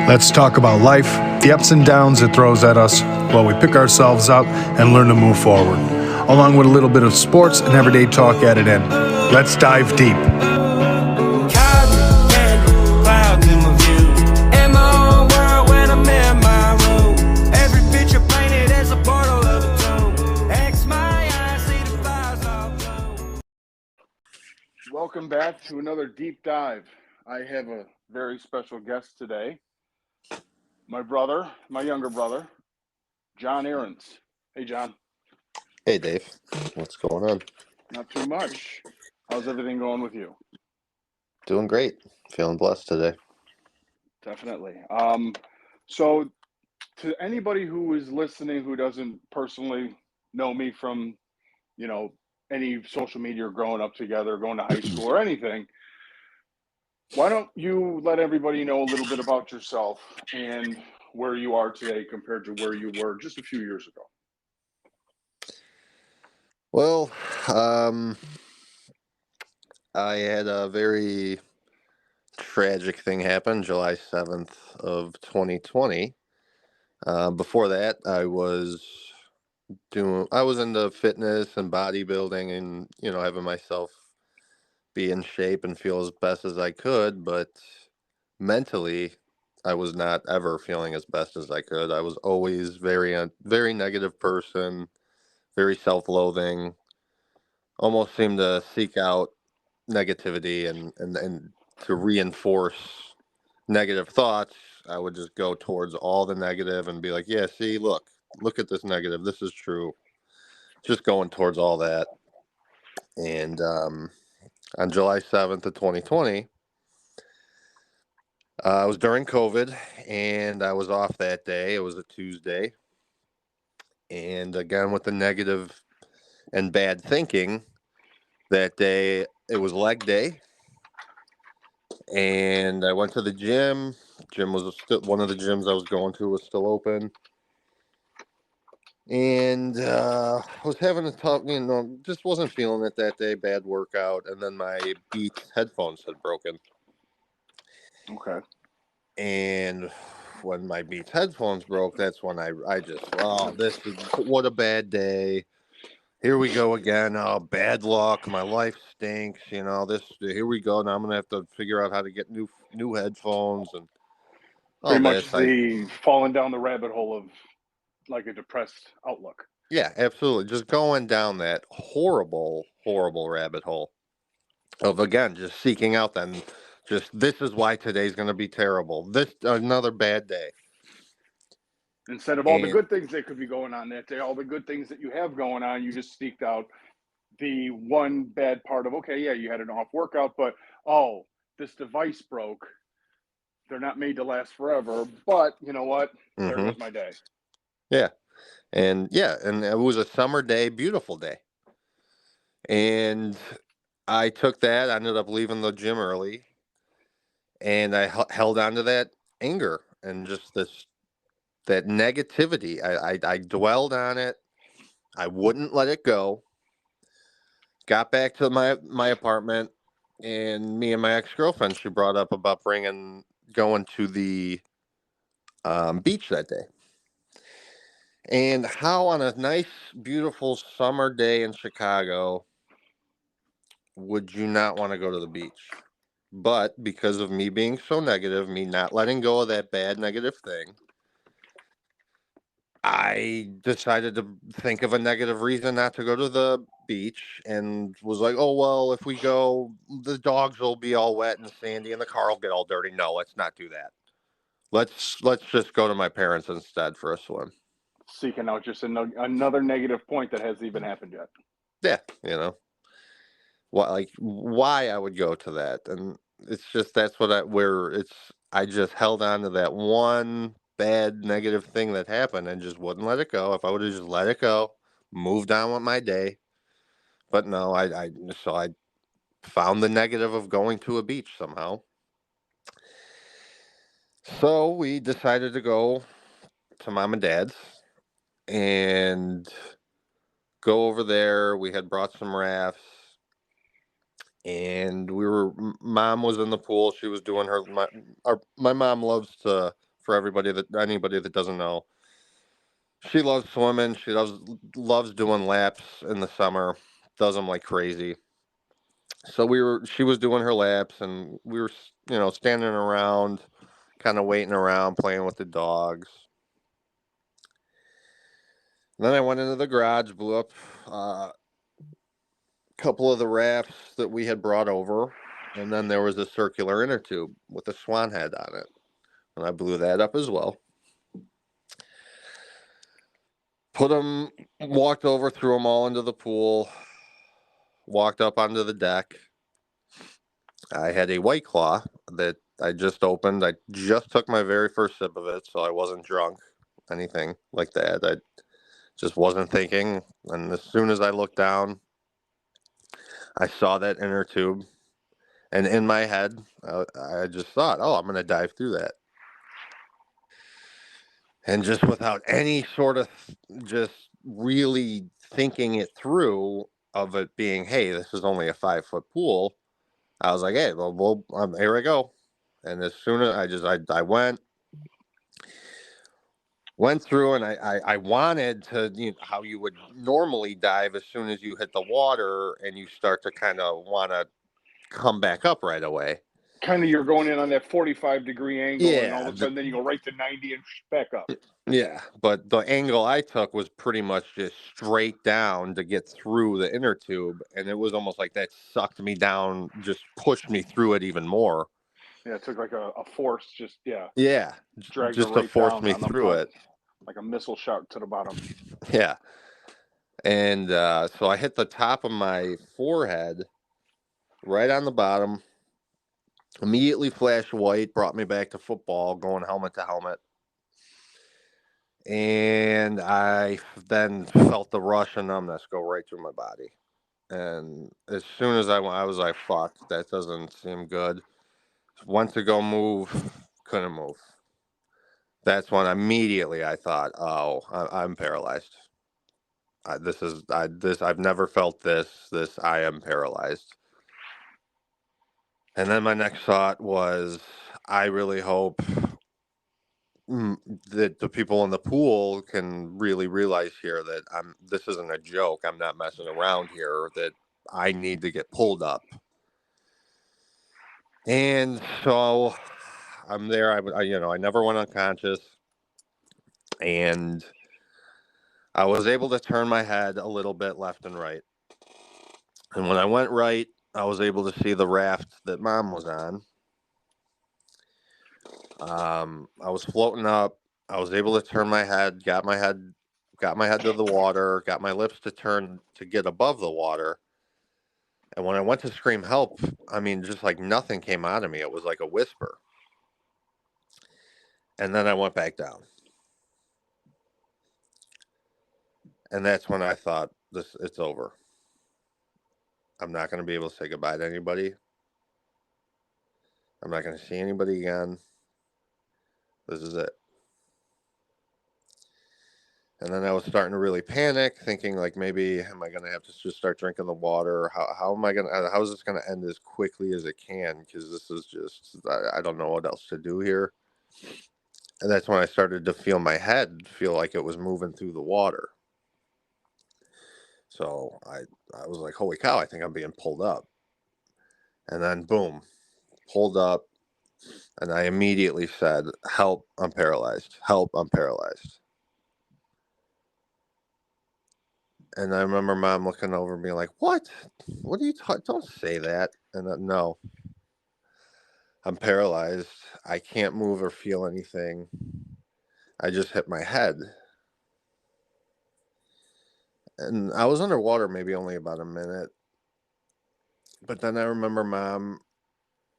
Let's talk about life, the ups and downs it throws at us, while we pick ourselves up and learn to move forward, along with a little bit of sports and everyday talk added in. Let's dive deep. Welcome back to another deep dive. I have a very special guest today. My younger brother, John Arenz. Hey, John. Hey, Dave. What's going on? Not too much. How's everything going with you? Doing great. Feeling blessed today. Definitely. So to anybody who is listening who doesn't personally know me from, any social media or growing up together, going to high school or anything, why don't you let everybody know a little bit about yourself and where you are today compared to where you were just a few years ago? Well, I had a very tragic thing happen July 7th of 2020. Before that, I was into fitness and bodybuilding and, having myself be in shape and feel as best as I could, but mentally, I was not ever feeling as best as I could. I was always very negative person, very self-loathing, almost seemed to seek out negativity and to reinforce negative thoughts. I would just go towards all the negative and be like, yeah, see, look at this negative. This is true. Just going towards all that. And on July 7th of 2020, it was during COVID, and I was off that day. It was a Tuesday. And again, with the negative and bad thinking, that day, it was leg day. And I went to the gym. Gym was still one of the gyms I was going to was still open. And I was having a tough, just wasn't feeling it that day. Bad workout. And then my Beats headphones had broken. Okay. And when my Beats headphones broke, that's when I just, what a bad day. Here we go again. Oh, bad luck. My life stinks. Here we go. Now I'm going to have to figure out how to get new headphones and all Pretty much this. the falling down the rabbit hole of like a depressed outlook. Yeah, absolutely. Just going down that horrible, horrible rabbit hole of, again, just seeking out then just this is why today's going to be terrible. This another bad day. Instead of all the good things that could be going on that day, all the good things that you have going on, you just sneaked out the one bad part of, okay, yeah, you had an off workout, but, this device broke. They're not made to last forever, but you know what? There goes my day. Yeah. And it was a summer day, beautiful day. And I took that, I ended up leaving the gym early, and I held on to that anger and just that negativity. I dwelled on it. I wouldn't let it go. Got back to my apartment, and me and my ex-girlfriend, she brought up about going to the beach that day. And how on a nice, beautiful summer day in Chicago would you not want to go to the beach? But because of me being so negative, me not letting go of that bad negative thing, I decided to think of a negative reason not to go to the beach and was like, oh, well, if we go, the dogs will be all wet and sandy and the car will get all dirty. No, let's not do that. Let's just go to my parents instead for a swim. Seeking out just another negative point that hasn't even happened yet. Yeah, why I would go to that. And it's just, that's I just held on to that one bad negative thing that happened and just wouldn't let it go. If I would have just let it go, moved on with my day. But no, I found the negative of going to a beach somehow. So we decided to go to mom and dad's and go over there. We had brought some rafts, and mom was in the pool. She was doing my mom loves to for anybody that doesn't know. She loves swimming. She loves doing laps in the summer. Does them like crazy. So she was doing her laps, and we were, standing around, kind of waiting around, playing with the dogs. And then I went into the garage, blew up a couple of the rafts that we had brought over, and then there was a circular inner tube with a swan head on it, and I blew that up as well. Walked over, threw them all into the pool, walked up onto the deck. I had a White Claw that I just opened. I just took my very first sip of it, so I wasn't drunk, anything like that. I just wasn't thinking. And as soon as I looked down, I saw that inner tube. And in my head, I just thought, oh, I'm going to dive through that. And just without any sort of just really thinking it through of it being, hey, this is only a 5-foot pool, I was like, hey, well here I go. And as soon as I went through, and I wanted to, how you would normally dive as soon as you hit the water and you start to kind of want to come back up right away. Kind of, you're going in on that 45-degree angle, Yeah, and all of a sudden then you go right to 90 and back up. Yeah, but the angle I took was pretty much just straight down to get through the inner tube, and it was almost like that sucked me down, just pushed me through it even more. Yeah, it took like a force, Yeah, dragged just it to right force down me on the through it. like a missile shot to the bottom. Yeah, and so I hit the top of my forehead, right on the bottom. Immediately flashed white, brought me back to football, going helmet to helmet. And I then felt the rush of numbness go right through my body. And as soon as I was like, fuck, that doesn't seem good. Went to go move, couldn't move. That's when immediately I thought, oh, I'm paralyzed. I've never felt this. I am paralyzed. And then my next thought was, I really hope that the people in the pool can really realize here that this isn't a joke. I'm not messing around here, that I need to get pulled up. And so I'm there. I never went unconscious, and I was able to turn my head a little bit left and right. And when I went right, I was able to see the raft that Mom was on. I was floating up. I was able to turn my head, got my head to the water, got my lips to turn to get above the water. And when I went to scream help, I mean, just like nothing came out of me. It was like a whisper. And then I went back down. And that's when I thought, it's over. I'm not going to be able to say goodbye to anybody. I'm not going to see anybody again. This is it. And then I was starting to really panic, thinking like, maybe am I going to have to just start drinking the water? How is this going to end as quickly as it can? Because this is just, I don't know what else to do here. And that's when I started to feel my head feel like it was moving through the water. So I was like, holy cow, I think I'm being pulled up. And then boom, pulled up. And I immediately said, help, I'm paralyzed. Help, I'm paralyzed. And I remember Mom looking over and being like, what? What are you talking? Don't say that. And no, I'm paralyzed. I can't move or feel anything. I just hit my head. And I was underwater maybe only about a minute. But then I remember Mom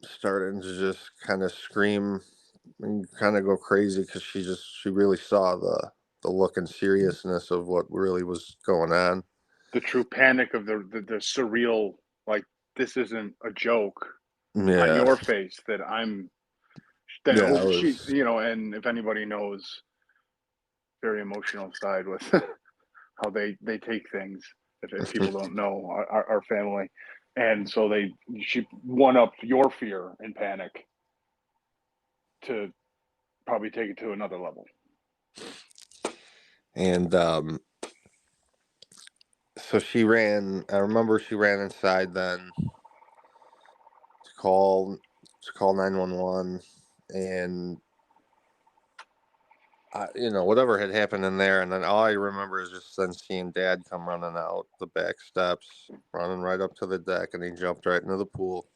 starting to just kind of scream and kind of go crazy because she really saw the look and seriousness of what really was going on. The true panic of the surreal, like, this isn't a joke, on your face, that she, and if anybody knows, very emotional side with how they take things. If people don't know our family, and so she one upped your fear and panic to probably take it to another level. And so she ran. I remember she ran inside then to call 911, and whatever had happened in there. And then all I remember is just then seeing Dad come running out the back steps, running right up to the deck, and he jumped right into the pool.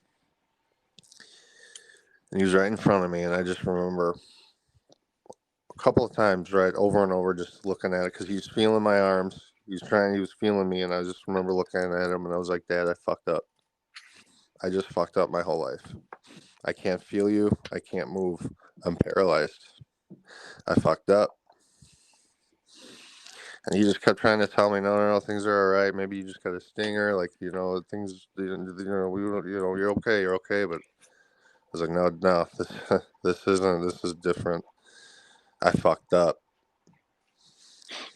And he was right in front of me, and I just remember a couple of times, right, over and over, just looking at it, because he was feeling my arms. He was feeling me, and I just remember looking at him, and I was like, Dad, I fucked up. I just fucked up my whole life. I can't feel you. I can't move. I'm paralyzed. I fucked up. And he just kept trying to tell me, no, things are all right. Maybe you just got a stinger. Like, things, you're okay. But I was like, no, this is different. I fucked up.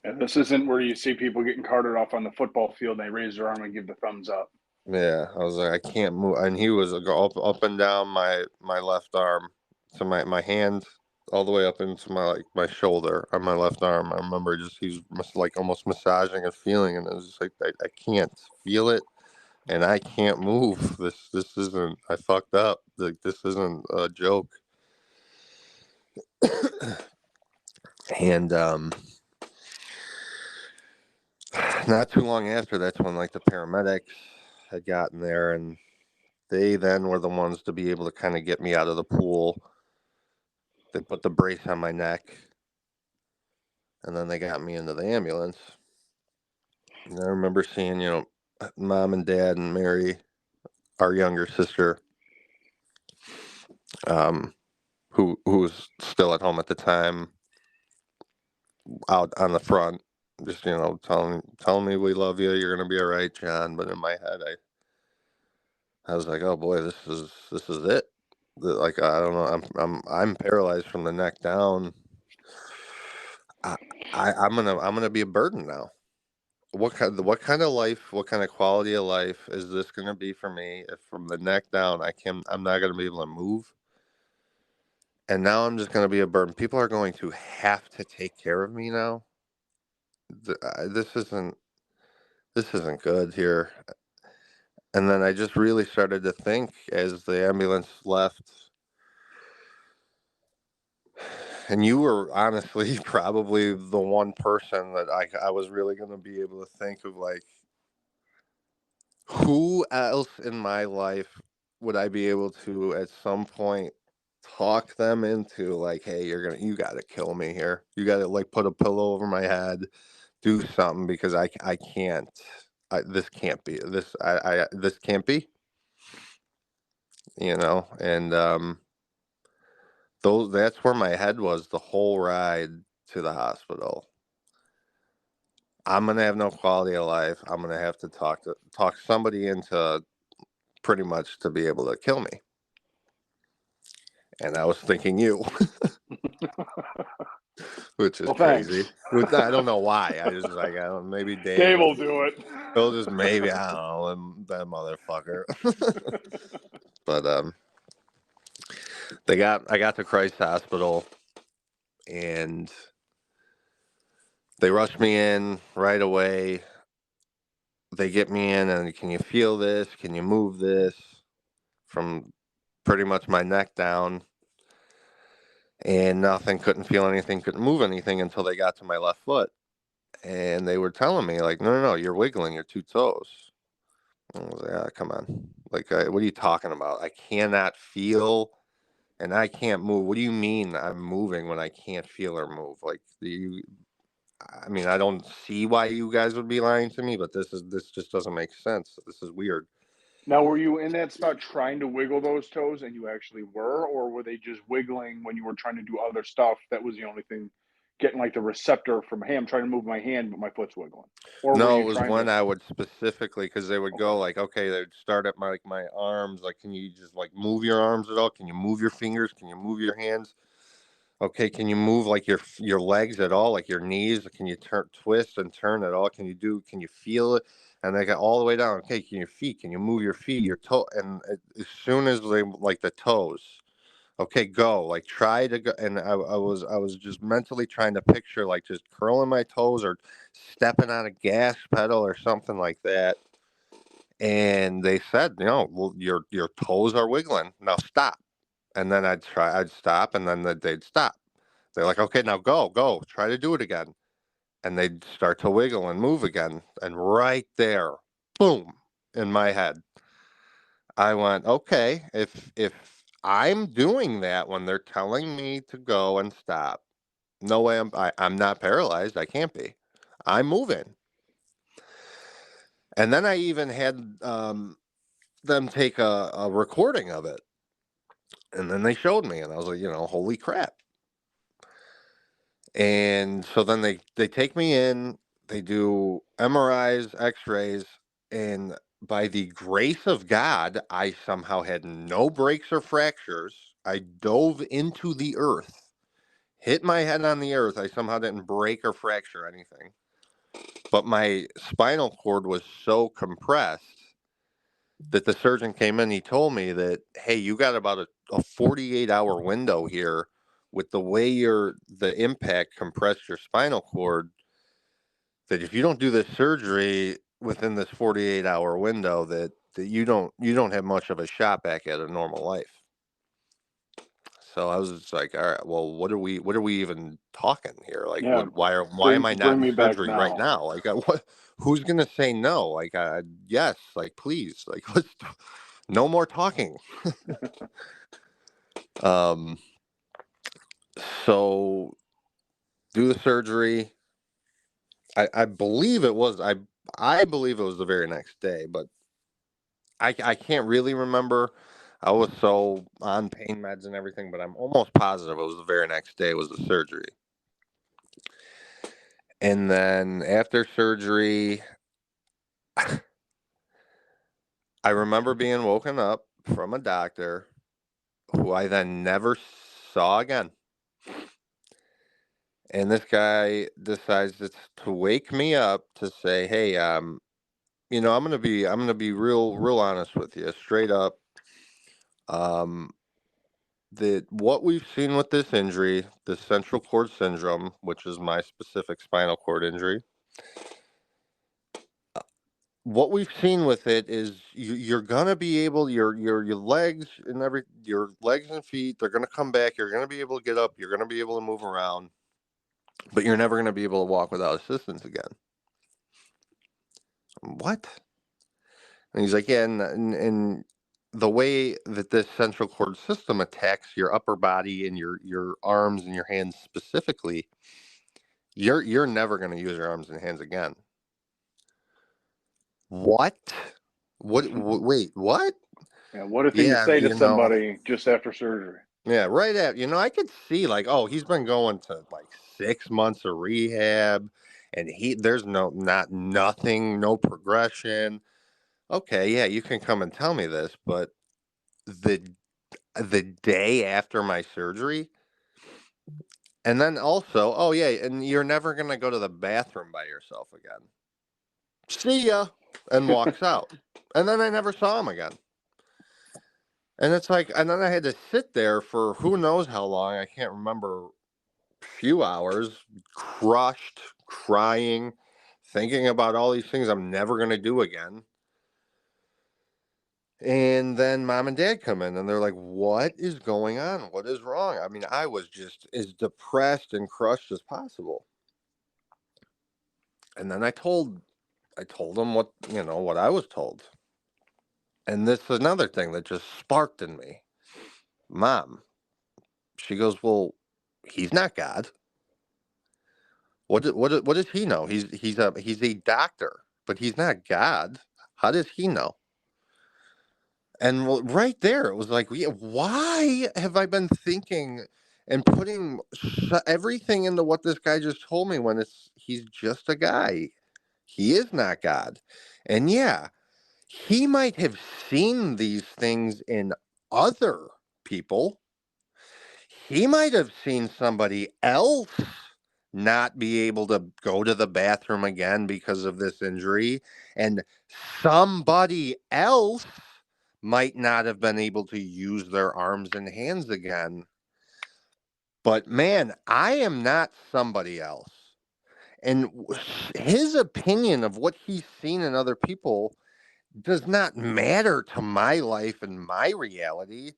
And this isn't where you see people getting carted off on the football field and they raise their arm and give the thumbs up. Yeah, I was like, I can't move. And he was up and down my left arm. So my hand all the way up into my shoulder on my left arm. I remember he was like almost massaging and feeling, and it was just like I can't feel it, and I can't move. This isn't. I fucked up. Like, this isn't a joke. And not too long after, that's when like the paramedics had gotten there, and they then were the ones to be able to kind of get me out of the pool. They put the brace on my neck, and then they got me into the ambulance. And I remember seeing, Mom and Dad and Mary, our younger sister, who was still at home at the time, out on the front, just telling me, we love you, you're gonna be all right, John. But in my head, I was like, oh boy, this is it. Like, I don't know, I'm paralyzed from the neck down. I'm gonna be a burden now. What kind of life, what kind of quality of life is this going to be for me if from the neck down I'm not going to be able to move? And now I'm just going to be a burden. People are going to have to take care of me now. This isn't good here. And then I just really started to think as the ambulance left. And you were honestly probably the one person that I was really going to be able to think of, like, who else in my life would I be able to at some point talk them into, like, hey, you got to kill me here. You got to, like, put a pillow over my head, do something, because I can't. This can't be. This can't be. And that's where my head was the whole ride to the hospital. I'm gonna have no quality of life. I'm gonna have to talk somebody into pretty much to be able to kill me. And I was thinking you, which is crazy. I don't know why. I just like, maybe Dave will do it. He'll just maybe, I don't know, that motherfucker. But I got to Christ Hospital, and they rushed me in right away. They get me in, and can you feel this? Can you move this? From pretty much my neck down. And nothing, couldn't feel anything, couldn't move anything until they got to my left foot. And they were telling me, like, no, you're wiggling your two toes. I was like, come on. Like, what are you talking about? I cannot feel and I can't move. What do you mean I'm moving when I can't feel or move? Like, I don't see why you guys would be lying to me, but this just doesn't make sense. This is weird. Now, were you in that spot trying to wiggle those toes and you actually were, or were they just wiggling when you were trying to do other stuff? That was the only thing, getting like the receptor from, hey, I'm trying to move my hand, but my foot's wiggling. Or no, it was when I would specifically, because they would go like, okay, they'd start at my arms. Like, can you just like move your arms at all? Can you move your fingers? Can you move your hands? Okay, can you move like your legs at all? Like your knees? Can you twist and turn at all? Can you feel it? And they got all the way down. Okay, your feet? Can you move your feet, your toe? And as soon as they, like the toes, Okay, go. Like, try to go. And I was just mentally trying to picture, like, just curling my toes or stepping on a gas pedal or something like that. And they said, well, your toes are wiggling. Now stop. And then I'd stop, and then they'd stop. They're like, okay, now go, try to do it again. And they'd start to wiggle and move again. And right there, boom, in my head, I went, okay, if I'm doing that when they're telling me to go and stop, no way I'm not paralyzed. I can't be. I'm moving. And then I even had them take a recording of it. And then they showed me, and I was like, holy crap. And so then they take me in, they do MRIs, X-rays, and by the grace of God, I somehow had no breaks or fractures. I dove into the earth, hit my head on the earth. I somehow didn't break or fracture anything. But my spinal cord was so compressed that the surgeon came in. He told me that, hey, you got about a 48-hour window here with the way the impact compressed your spinal cord, that if you don't do this surgery within this 48-hour window, that you don't have much of a shot back at a normal life. So I was just like, all right, well, what are we even talking here? Like, Yeah, why am I not bring me in back surgery now. right now? Like, who's gonna say no? Like, yes, like, please, like, let's no more talking. So do the surgery. I believe it was I believe it was the very next day, but I can't really remember. I was so on pain meds and everything, but I'm almost positive it was the very next day was the surgery. And then after surgery, I remember being woken up from a doctor who I then never saw again. And this guy decides to wake me up to say, "Hey, I'm gonna be real honest with you, straight up. Um, that what we've seen with this injury, the central cord syndrome, which is my specific spinal cord injury, what we've seen with it is you're gonna be able your legs and your legs and feet, they're gonna come back. You're gonna be able to get up. You're gonna be able to move around, but you're never gonna be able to walk without assistance again." What? And he's like, yeah, and the way that this central cord system attacks your upper body and your arms and your hands specifically, you're never going to use your arms and hands again. What? Wait, what? Yeah, what a thing to Yeah, say to somebody just after surgery. Yeah, right at, I could see, like, oh, he's been going to like 6 months of rehab, and there's nothing, no progression. Okay, yeah, you can come and tell me this, but the day after my surgery, and then also, oh yeah, and you're never gonna go to the bathroom by yourself again. See ya, and walks out. And then I never saw him again. And it's like, and then I had to sit there for who knows how long, I can't remember, few hours, crushed, crying, thinking about all these things I'm never gonna do again. And then mom and dad come in and they're like, what is going on? What is wrong? I mean, I was just as depressed and crushed as possible. And then I told them what I was told. And this is another thing that just sparked in me. Mom, she goes, well, he's not God. What does he know? He's a doctor, but he's not God. How does he know? And right there, it was like, yeah, why have I been thinking and putting everything into what this guy just told me when he's just a guy? He is not God. And yeah, he might have seen these things in other people. He might have seen somebody else not be able to go to the bathroom again because of this injury. And somebody else might not have been able to use their arms and hands again. But man, I am not somebody else. And his opinion of what he's seen in other people does not matter to my life and my reality.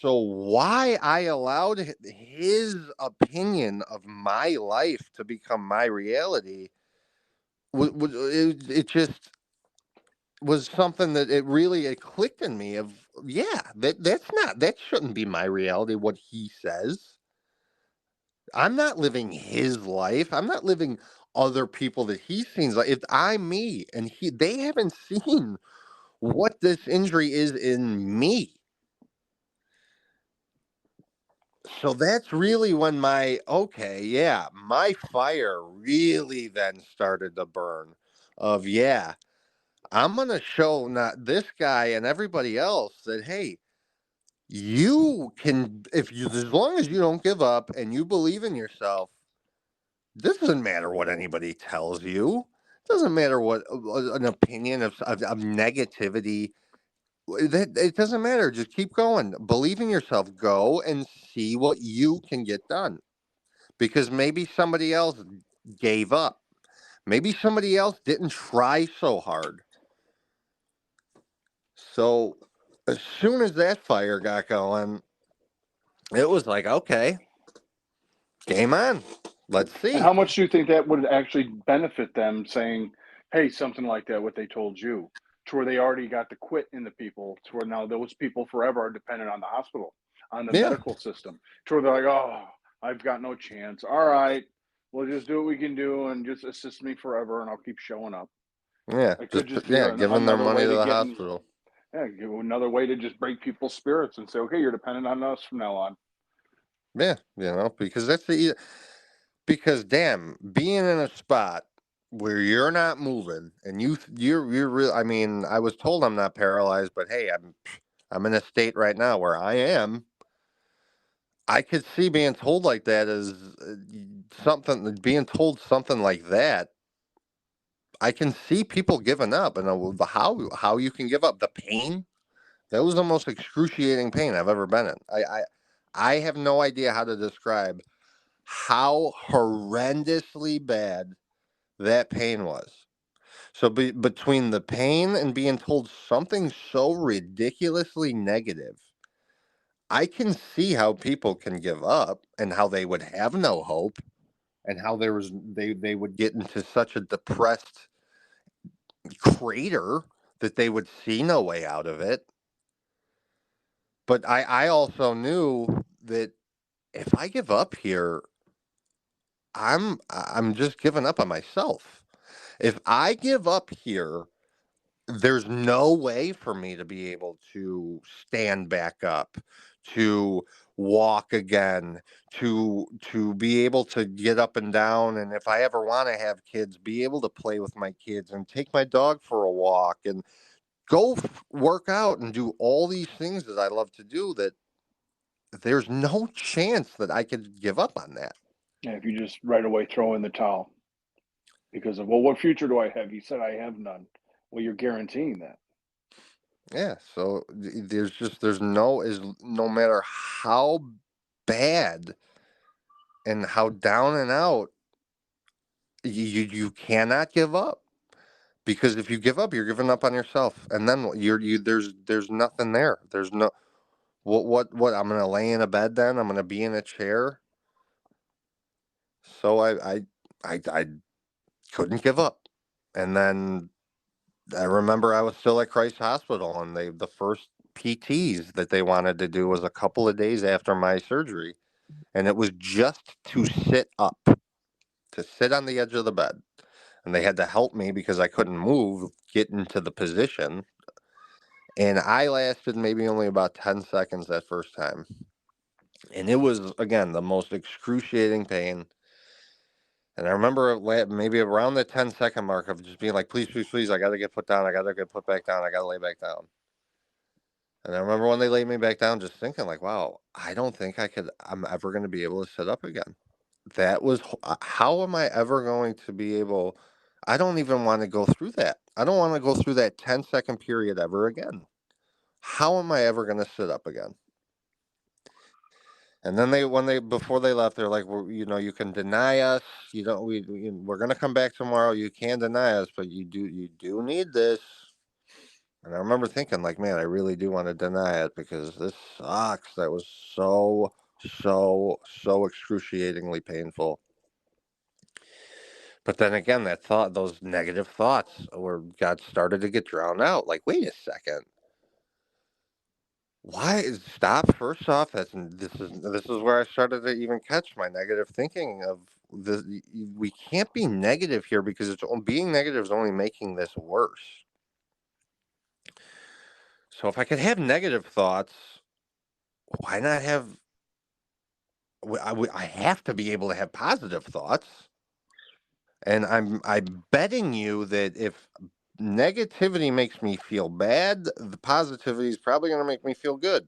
So why I allowed his opinion of my life to become my reality, it just was something that it clicked in me of, yeah, that shouldn't be my reality, what he says. I'm not living his life. I'm not living other people that he sees. Like, if I'm me and they haven't seen what this injury is in me. So that's really when my fire really then started to burn of, yeah, I'm going to show not this guy and everybody else that, hey, you can, as long as you don't give up and you believe in yourself, this doesn't matter what anybody tells you. It doesn't matter what an opinion of negativity. It doesn't matter. Just keep going. Believe in yourself. Go and see what you can get done. Because maybe somebody else gave up. Maybe somebody else didn't try so hard. So as soon as that fire got going, it was like, okay, game on. Let's And see. how much do you think that would actually benefit them saying, hey, something like that, what they told you, to where they already got the quit in the people, to where now those people forever are dependent on the hospital, on the Yeah. medical system, to where they're like, oh, I've got no chance. All right, we'll just do what we can do and just assist me forever and I'll keep showing up. Yeah. It could just be Giving their another money way to to the get hospital. another way to just break people's spirits and say, okay, you're dependent on us from now on. Yeah. Because because damn, being in a spot where you're not moving and you're real. I mean, I was told I'm not paralyzed, but hey, I'm in a state right now where I am. I could see being told like that as being told something like that. I can see people giving up, and how you can give up. The pain, that was the most excruciating pain I've ever been in. I have no idea how to describe how horrendously bad that pain was. So between the pain and being told something so ridiculously negative, I can see how people can give up and how they would have no hope and how they would get into such a depressed crater that they would see no way out of it. But I also knew that if I give up here, I'm just giving up on myself. If I give up here, there's no way for me to be able to stand back up, to walk again, to be able to get up and down, and if I ever want to have kids, be able to play with my kids and take my dog for a walk and go work out and do all these things that I love to do, that there's no chance that I could give up on that. Yeah, if you just right away throw in the towel because of, well, what future do I have? You said I have none. Well, you're guaranteeing that. Yeah, so there's no matter how bad and how down and out, you cannot give up, because if you give up, you're giving up on yourself, and then there's nothing there. There's no what I'm gonna lay in a bed, then I'm gonna be in a chair. So I couldn't give up, and then I remember I was still at Christ Hospital, and the first PTs that they wanted to do was a couple of days after my surgery, and it was just to sit up, to sit on the edge of the bed. And they had to help me because I couldn't move, get into the position. And I lasted maybe only about 10 seconds that first time. And it was, again, the most excruciating pain. And I remember maybe around the 10-second mark of just being like, please, please, please, I got to get put down. I got to get put back down. I got to lay back down. And I remember when they laid me back down, just thinking like, wow, I don't think I'm ever going to be able to sit up again. That was, how am I ever going to be able, I don't even want to go through that. I don't want to go through that 10-second period ever again. how am I ever going to sit up again? And then before they left, they're like, well, you can deny us. You don't, we're going to come back tomorrow. You can deny us, but you do need this. And I remember thinking, like, man, I really do want to deny it because this sucks. That was so, so excruciatingly painful. But then again, those negative thoughts got started to get drowned out. Like, wait a second. Stop? First off, this is where I started to even catch my negative thinking of this. We can't be negative here because being negative is only making this worse. So if I could have negative thoughts, why not have? I have to be able to have positive thoughts, and I'm betting you that if negativity makes me feel bad, the positivity is probably going to make me feel good.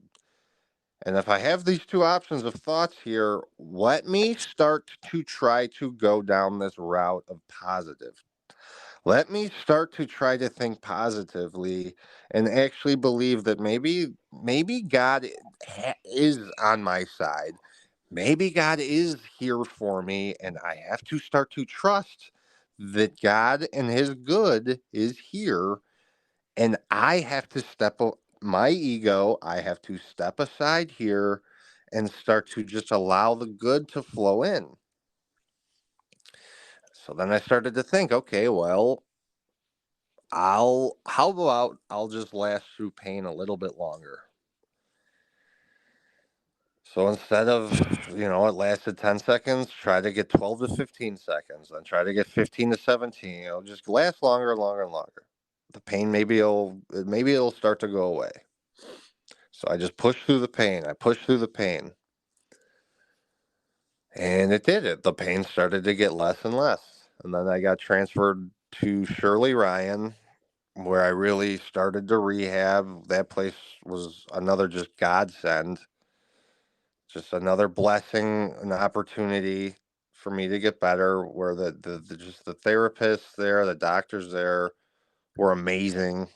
And if I have these two options of thoughts here, let me start to try to go down this route of positive. Let me start to try to think positively and actually believe that maybe God is on my side. Maybe God is here for me, and I have to start to trust that God and his good is here, and I have to my ego, I have to step aside here and start to just allow the good to flow in. So then I started to think, okay, well, how about I'll just last through pain a little bit longer. So instead of, it lasted 10 seconds, try to get 12 to 15 seconds, then try to get 15 to 17, just last longer and longer and longer. The pain maybe it'll start to go away. So I just pushed through the pain. I pushed through the pain. And it did it. The pain started to get less and less. And then I got transferred to Shirley Ryan, where I really started to rehab. That place was another just godsend, just another blessing, an opportunity for me to get better. Where just the therapists there, the doctors there were amazing.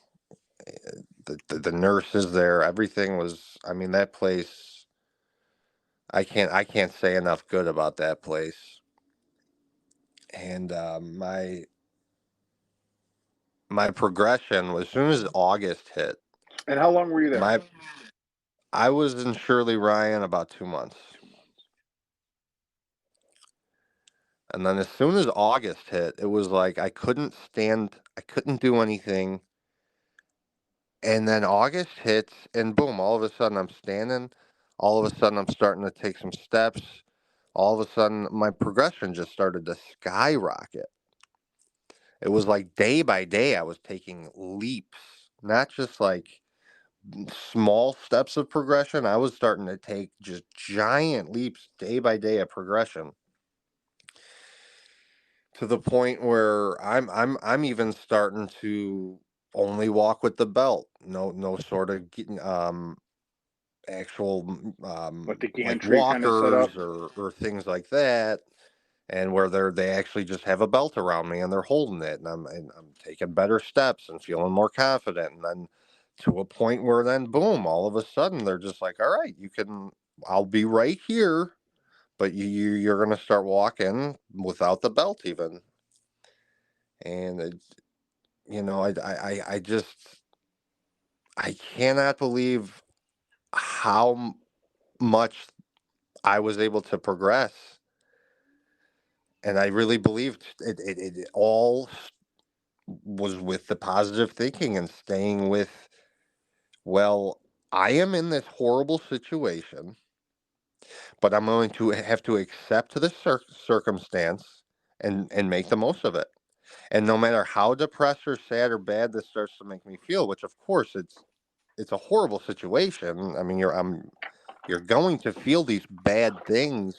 The nurses there, everything was. I mean, that place. I can't say enough good about that place. And my progression was as soon as August hit. And how long were you there? I was in Shirley Ryan about 2 months. And then as soon as August hit, it was like I couldn't do anything. And then August hits, and boom, all of a sudden I'm standing. All of a sudden I'm starting to take some steps. All of a sudden my progression just started to skyrocket. It was like day by day I was taking leaps, not just like small steps of progression. I was starting to take just giant leaps day by day of progression, to the point where I'm even starting to only walk with the belt. No sort of actual Like the like gantry kind of walkers setup? or things like that. And where they actually just have a belt around me and they're holding it, and I'm taking better steps and feeling more confident. And then to a point where then boom, all of a sudden they're just like, all right, I'll be right here, but you're gonna start walking without the belt even. And I just I cannot believe how much I was able to progress. And I really believed it all was with the positive thinking and staying with, well, I am in this horrible situation, but I'm going to have to accept the circumstance and make the most of it. And no matter how depressed or sad or bad this starts to make me feel, which of course it's a horrible situation. I mean, you're going to feel these bad things,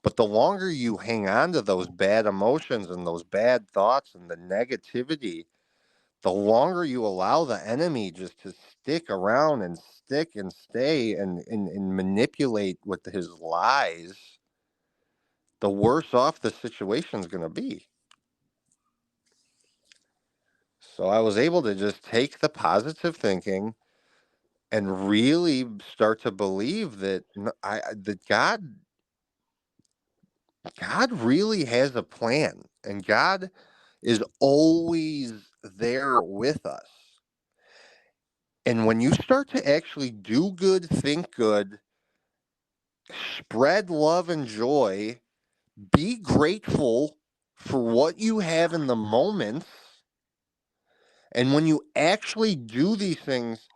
but the longer you hang on to those bad emotions and those bad thoughts and the negativity, the longer you allow the enemy just to stick around and stick and stay and manipulate with his lies, the worse off the situation's going to be. So I was able to just take the positive thinking, and really start to believe that that God really has a plan, and God is always there with us. And when you start to actually do good, think good, spread love and joy, be grateful for what you have in the moment, and when you actually do these things,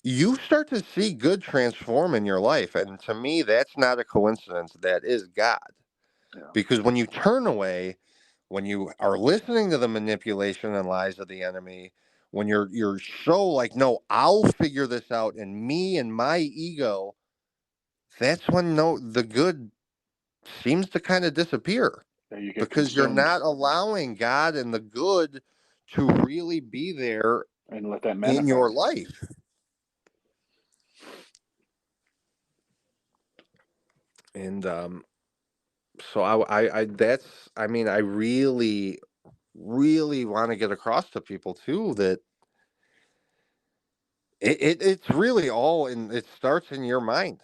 you start to see good transform in your life. And to me, that's not a coincidence. That is God. Yeah. Because when you turn away, when you are listening to the manipulation and lies of the enemy, when you're so like, no, I'll figure this out, and me and my ego, that's when the good seems to kind of disappear, Yeah, you get because you're consumed not allowing God and the good to really be there and let that in your manifest. life. And so I that's I mean, I really really want to get across to people too that it's really all it starts in your mind.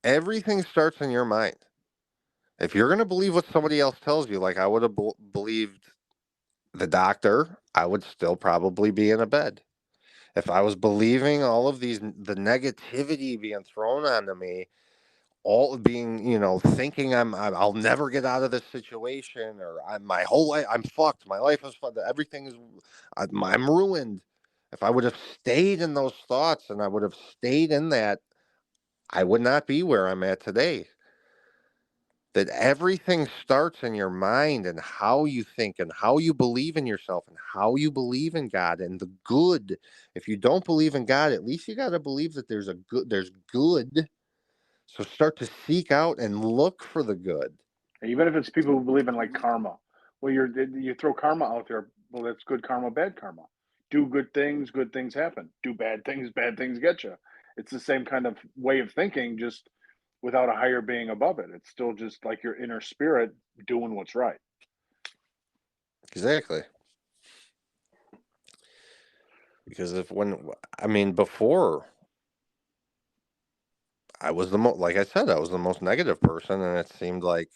Everything starts in your mind. If you're going to believe what somebody else tells you, like I would have believed the doctor, I would still probably be in a bed. If I was believing all of the negativity being thrown onto me, all being, thinking I'll never get out of this situation, or my whole life I'm fucked, my life is fucked, everything is, I'm ruined. If I would have stayed in those thoughts and I would have stayed in that, I would not be where I'm at today. That everything starts in your mind, and how you think, and how you believe in yourself, and how you believe in God and the good. If you don't believe in God, at least you got to believe that there's good. So start to seek out and look for the good. Even if it's people who believe in like karma, well, you throw karma out there. Well, that's good karma, bad karma. Do good things happen. Do bad things get you. It's the same kind of way of thinking, just without a higher being above it. It's still just like your inner spirit doing what's right. Exactly. Because if when I mean before, I was like I said, I was the most negative person, and it seemed like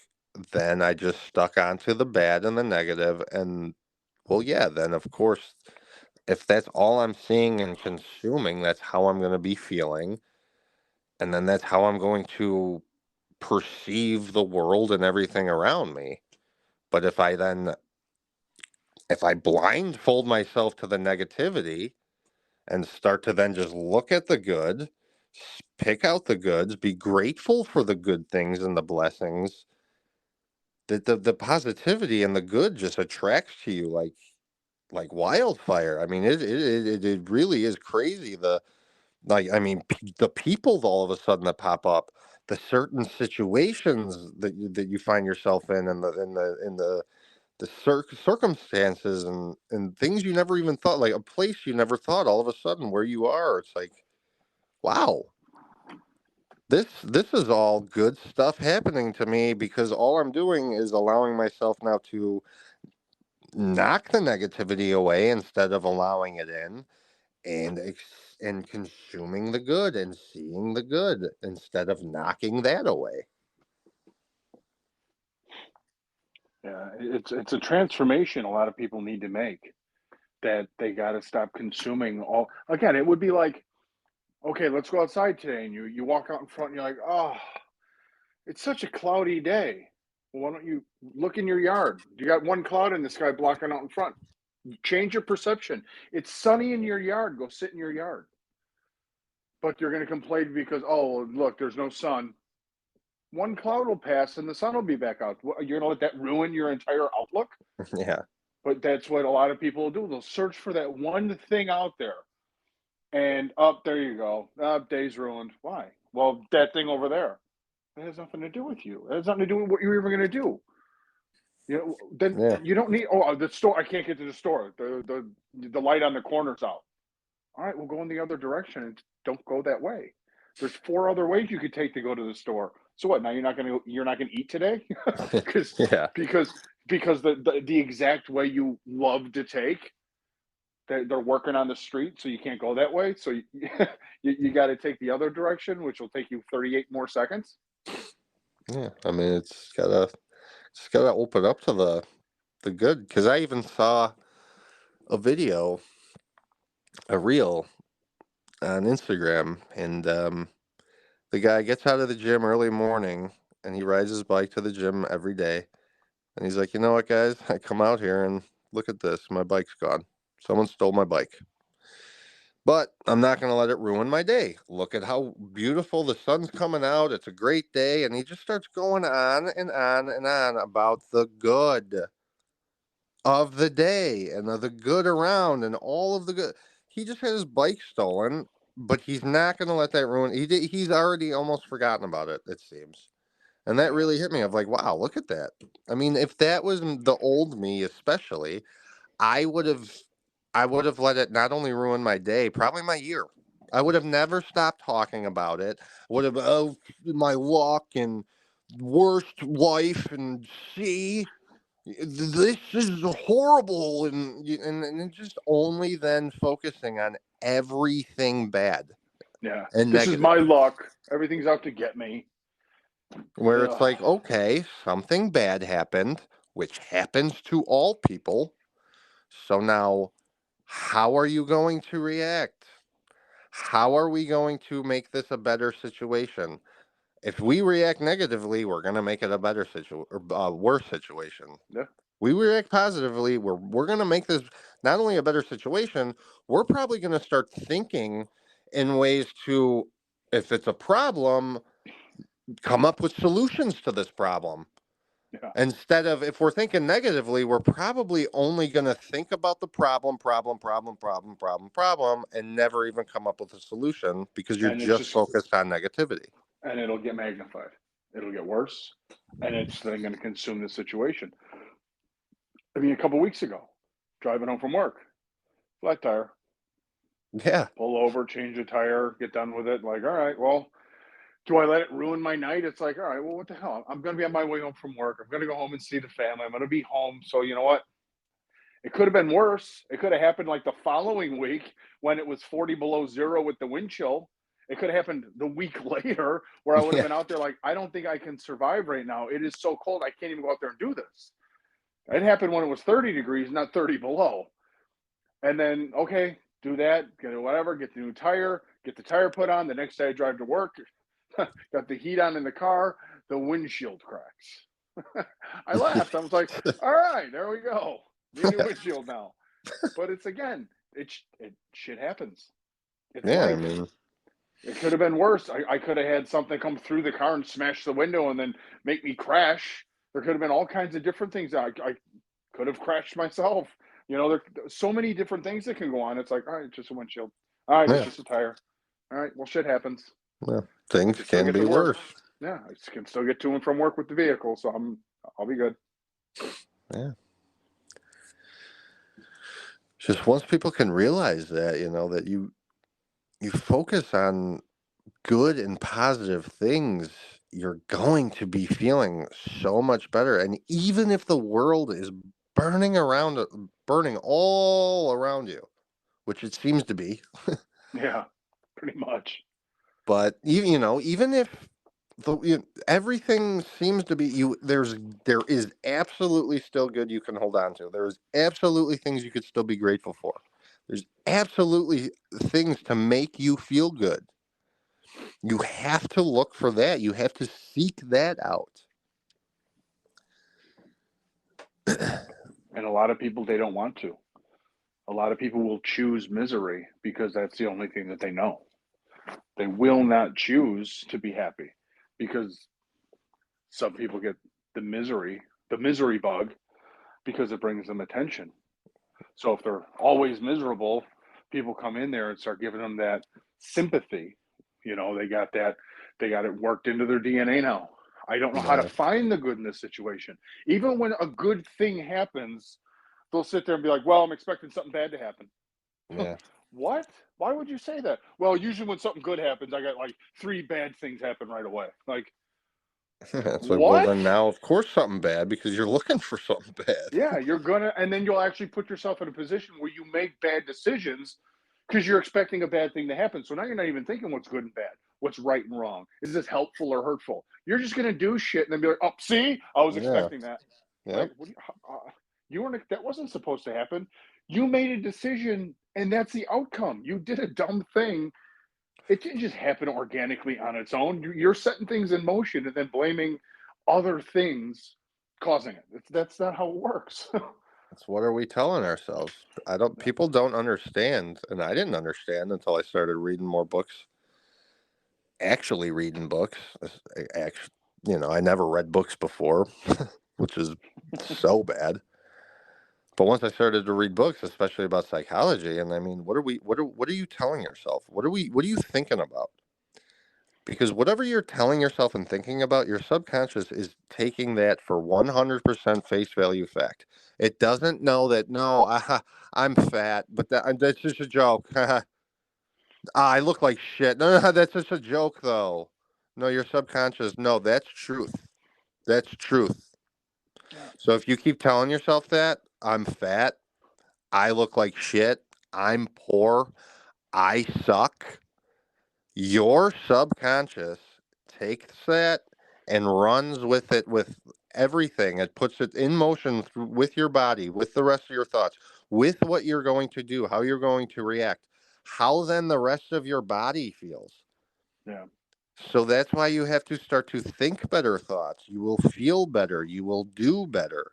then I just stuck onto the bad and the negative, and well, yeah, then of course, if that's all I'm seeing and consuming, that's how I'm going to be feeling, and then that's how I'm going to perceive the world and everything around me. But if I blindfold myself to the negativity and start to then just look at the good, pick out the goods, be grateful for the good things and the blessings, that the positivity and the good just attracts to you like wildfire. I mean, it really is crazy. The people all of a sudden that pop up, the certain situations that you find yourself in the circumstances and things you never even thought, like a place you never thought, all of a sudden where you are, it's like, wow, this is all good stuff happening to me, because all I'm doing is allowing myself now to knock the negativity away instead of allowing it in, and consuming the good and seeing the good instead of knocking that away. Yeah, it's a transformation a lot of people need to make. That they got to stop consuming all. Again, it would be like, okay, let's go outside today, and you walk out in front, and you're like, oh, it's such a cloudy day. Well, why don't you look in your yard? You got one cloud in the sky blocking out in front. Change your perception. It's sunny in your yard. Go sit in your yard. But you're going to complain because, oh, look, there's no sun. One cloud will pass and the sun will be back out. You're going to let that ruin your entire outlook? Yeah. But that's what a lot of people will do. They'll search for that one thing out there. And up there you go. Day's ruined. Why? Well, that thing over there. It has nothing to do with you. It has nothing to do with what you're even going to do. Then Yeah. you don't need. Oh, the store. I can't get to the store. The light on the corner's out. All right, we'll go in the other direction and don't go that way. There's 4 other ways you could take to go to the store. So what? Now you're not gonna eat today because Yeah. because because the exact way you love to take they're working on the street, so you can't go that way. So you got to take the other direction, which will take you 38 more seconds. Yeah, I mean, it's gotta open up to the good. Because I even saw a video, a reel on Instagram, and the guy gets out of the gym early morning and he rides his bike to the gym every day. And he's like, you know what, guys? I come out here and look at this. My bike's gone. Someone stole my bike. But I'm not going to let it ruin my day. Look at how beautiful the sun's coming out. It's a great day. And he just starts going on and on and on about the good of the day and the good around and all of the good. He just had his bike stolen, but he's not going to let that ruin. He's already almost forgotten about it, it seems. And that Yeah. really hit me. Of like, wow, look at that. I mean, if that was the old me, especially, I would have, I would have let it not only ruin my day, probably my year. I would have never stopped talking about it. Would have, oh, my luck and worst life, and see, this is horrible, and just only then focusing on everything bad Yeah. and This is negative. my luck. Everything's out to get me. Where it's Ugh. like, okay, something bad happened, which happens to all people. So now, how are you going to react? How are we going to make this a better situation? If we react negatively, we're going to make it a better situation or worse situation. Yeah. We react positively, we're going to make this not only a better situation, we're probably going to start thinking in ways to, if it's a problem, come up with solutions to this problem. Yeah. Instead of, if we're thinking negatively, we're probably only going to think about the problem, and never even come up with a solution because you're And it's just just, focused on negativity. and it'll get magnified. It'll get worse, and it's then going to consume the situation. I mean, a couple weeks ago, driving home from work, flat tire, Yeah. pull over, change the tire, get done with it. Like, all right, well, do I let it ruin my night? It's like, all right, well, what the hell? I'm going to be on my way home from work. I'm going to go home and see the family. I'm going to be home. So, you know what? It could have been worse. It could have happened like the following week when it was 40 below zero with the wind chill. It could have happened the week later where I would have Yeah. been out there like, I don't think I can survive right now. It is so cold. I can't even go out there and do this. It happened when it was 30 degrees, not 30 below. And then, okay, do that, get whatever, get the new tire, get the tire put on. The next day I drive to work, got the heat on in the car, the windshield cracks. I laughed. I was like, all right, there we go. Need a new windshield now. But it's again, it shit happens. It's Yeah. I life. mean, It could have been worse. I could have had something come through the car and smash the window and then make me crash. There could have been all kinds of different things. I could have crashed myself. You know, there's so many different things that can go on. It's like, all right, it's just a windshield. All right, it's yeah. just a tire. All right, well, shit happens. Yeah. I Things can still can get be to work. worse. Yeah, I can still get to and from work with the vehicle, so I'll be good. Yeah. Just once people can realize that, that you focus on good and positive things, you're going to be feeling so much better. And even if the world is burning all around you, which it seems to be, Yeah, pretty much. but even if everything seems to be there is absolutely still good you can hold on to. There is absolutely things you could still be grateful for. There's absolutely things to make you feel good. You have to look for that. You have to seek that out. And a lot of people, they don't want to. A lot of people will choose misery because that's the only thing that they know. They will not choose to be happy because some people get the misery bug, because it brings them attention. So if they're always miserable, people come in there and start giving them that sympathy. You know, they got it worked into their DNA now. I don't know how to Yeah. find the good in this situation. Even when a good thing happens, they'll sit there and be like, well, I'm expecting something bad to happen. Yeah. What? Why would you say that? Well, usually when something good happens, I got like three bad things happen right away. Like, That's like, well, What? then now, of course, something bad because you're looking for something bad. Yeah, you're gonna, and then you'll actually put yourself in a position where you make bad decisions because you're expecting a bad thing to happen. So now you're not even thinking what's good and bad, what's right and wrong. Is this helpful or hurtful? You're just gonna do shit and then be like, "Oh, see, I was Yeah. expecting that." Like, Yep. what do you weren't. That wasn't supposed to happen. You made a decision, and that's the outcome. You did a dumb thing. It didn't just happen organically on its own. You're setting things in motion and then blaming other things causing it. That's not how it works. That's what are we telling ourselves? Yeah. People don't understand, and I didn't understand until I started reading more books, actually reading books. Actually, I never read books before, which is so bad. But once I started to read books, especially about psychology, and I mean, what are you telling yourself? What are you thinking about? Because whatever you're telling yourself and thinking about, your subconscious is taking that for 100% face value fact. It doesn't know that, no, I'm fat, but that's just a joke. I look like shit. No, that's just a joke, though. No, your subconscious, no, that's truth. That's truth. Yeah. So if you keep telling yourself that, I'm fat, I look like shit, I'm poor, I suck, your subconscious takes that and runs with it with everything. It puts it in motion with your body, with the rest of your thoughts, with what you're going to do, how you're going to react, how then the rest of your body feels. Yeah. So that's why you have to start to think better thoughts. You will feel better. You will do better.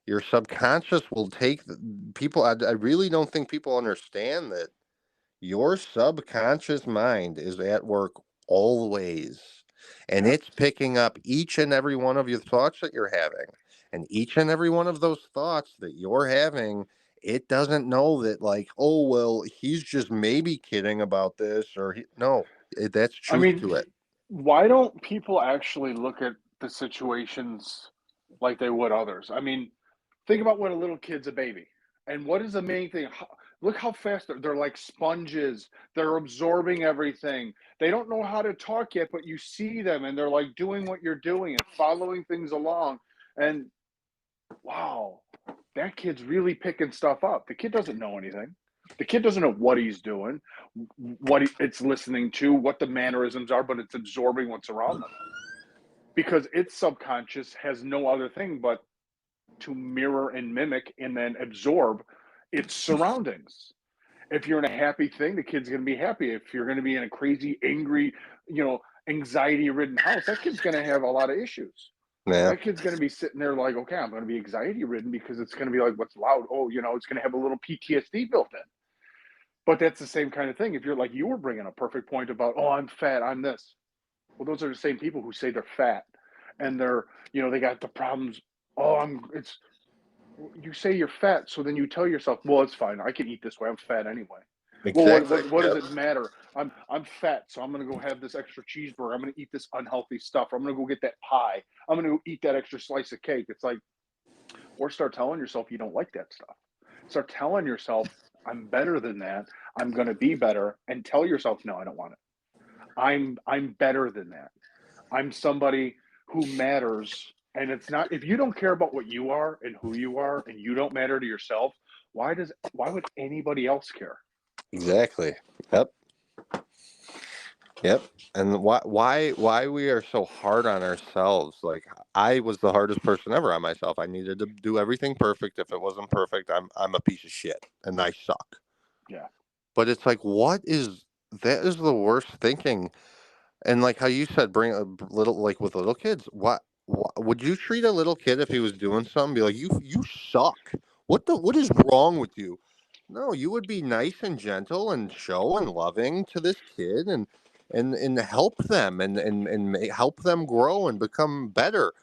Your subconscious will take people. I really don't think people understand that your subconscious mind is at work always, and Yeah. it's picking up each and every one of your thoughts that you're having. And each and every one of those thoughts that you're having, it doesn't know that, like, oh, well, he's just maybe kidding about this, or no, that's I truth mean, to it. why don't people actually look at the situations like they would others? I mean, think about when a little kid's a baby. And what is the main thing? Look how fast they're like sponges. They're absorbing everything. They don't know how to talk yet, but you see them and they're like doing what you're doing and following things along. And wow, that kid's really picking stuff up. The kid doesn't know anything. The kid doesn't know what he's doing, it's listening to, what the mannerisms are, but it's absorbing what's around them because its subconscious has no other thing but to mirror and mimic and then absorb its surroundings. If you're in a happy thing, the kid's going to be happy. If you're going to be in a crazy, angry, anxiety ridden house, that kid's going to have a lot of issues. Yeah, That kid's going to be sitting there like, okay, I'm going to be anxiety ridden because it's going to be like, what's loud? Oh, it's going to have a little PTSD built in. But that's the same kind of thing. If you're like, you were bringing a perfect point about, oh, I'm fat, I'm this. Well, those are the same people who say they're fat and they got the problems. Oh, you say you're fat, so then you tell yourself, well, it's fine. I can eat this way. I'm fat anyway. Well, exactly. what does Yep. it matter? I'm fat, so I'm gonna go have this extra cheeseburger. I'm gonna eat this unhealthy stuff. I'm gonna go get that pie. I'm gonna go eat that extra slice of cake. It's like, or start telling yourself you don't like that stuff. Start telling yourself, I'm better than that. I'm gonna be better, and tell yourself, no, I don't want it. I'm better than that. I'm somebody who matters. And it's not, if you don't care about what you are and who you are and you don't matter to yourself, why would anybody else care? Exactly. Yep. Yep. And why we are so hard on ourselves? Like, I was the hardest person ever on myself. I needed to do everything perfect. If it wasn't perfect, I'm a piece of shit and I suck. Yeah. But it's like, that is the worst thinking. And like how you said, bring a little, like with little kids. What would you treat a little kid if he was doing something? Be like, you suck. What is wrong with you? No, you would be nice and gentle and show and loving to this kid and help them and help them grow and become better.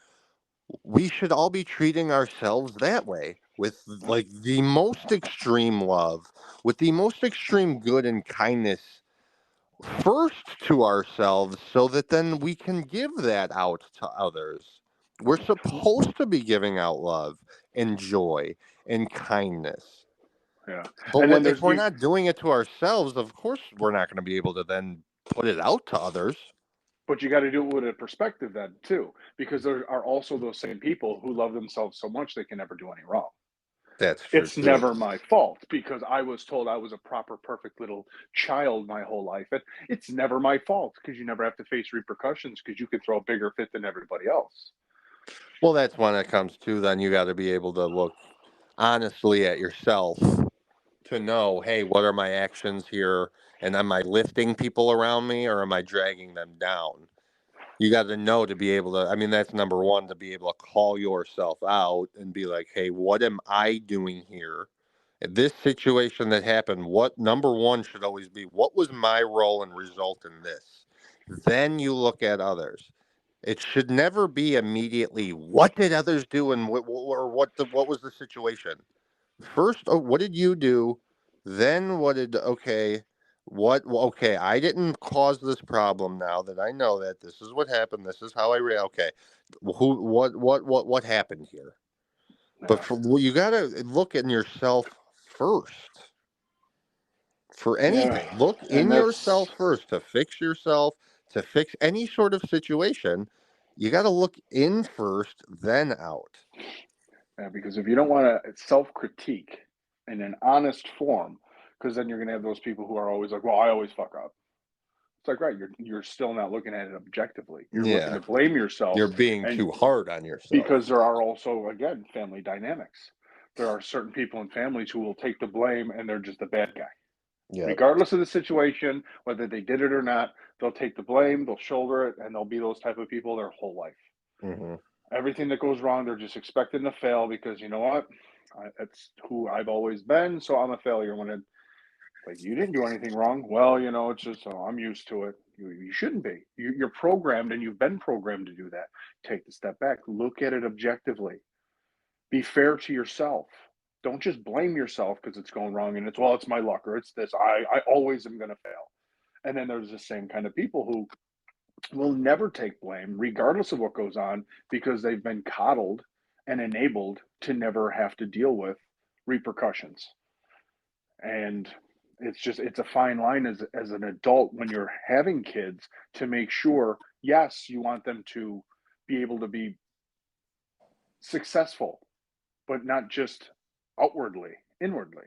We should all be treating ourselves that way with Yeah. like the most extreme love, with the most extreme good and kindness first to ourselves so that then we can give that out to others. We're supposed to be giving out love and joy and kindness. Yeah. But And then if there's we're you not doing it to ourselves, of course we're not going to be able to then put it out to others. But you got to do it with a perspective then too, because there are also those same people who love themselves so much they can never do any wrong. That's true It's too. never my fault because I was told I was a proper, perfect little child my whole life. And it's never my fault because you never have to face repercussions because you could throw a bigger fit than everybody else. Well, that's when it comes to then you got to be able to look honestly at yourself to know, hey, what are my actions here? And am I lifting people around me or am I dragging them down? You got to know to be able to, I mean, that's number one, to be able to call yourself out and be like, hey, what am I doing here? This situation that happened, what number one should always be, what was my role and result in this? Then you look at others. It should never be immediately, what did others do and what was the situation? First, oh, what did you do? Then what did okay, I didn't cause this problem. Now that I know that this is what happened, this is how okay. Who what happened here? But Yeah. well, you got to look in yourself first. For Yeah. anything, look And in that's, yourself first to fix yourself, to fix any sort of situation. You got to look in first, then out. yeah, because if you don't want to self critique in an honest form, because then you're going to have those people who are always like, well, I always fuck up. It's like, right, you're still not looking at it objectively. You're looking Yeah, to blame yourself, you're being and too hard on yourself. because there are also, again, family dynamics. There are certain people in families who will take the blame and they're just the bad guy. Yep. Regardless of the situation, whether they did it or not, they'll take the blame, they'll shoulder it, and they'll be those type of people their whole life. Hmm. Everything that goes wrong, they're just expecting to fail because you know what? That's who I've always been, so I'm a failure. When it, like, you didn't do anything wrong. Well, it's just, oh, I'm used to it. You shouldn't be. You're programmed, and you've been programmed to do that. Take the step back. Look at it objectively. Be fair to yourself. Don't just blame yourself because it's going wrong and it's, well, it's my luck or it's this. I always am going to fail. And then there's the same kind of people who will never take blame, regardless of what goes on, because they've been coddled and enabled to never have to deal with repercussions. And it's a fine line as an adult when you're having kids to make sure, yes, you want them to be able to be successful, but not just outwardly, inwardly.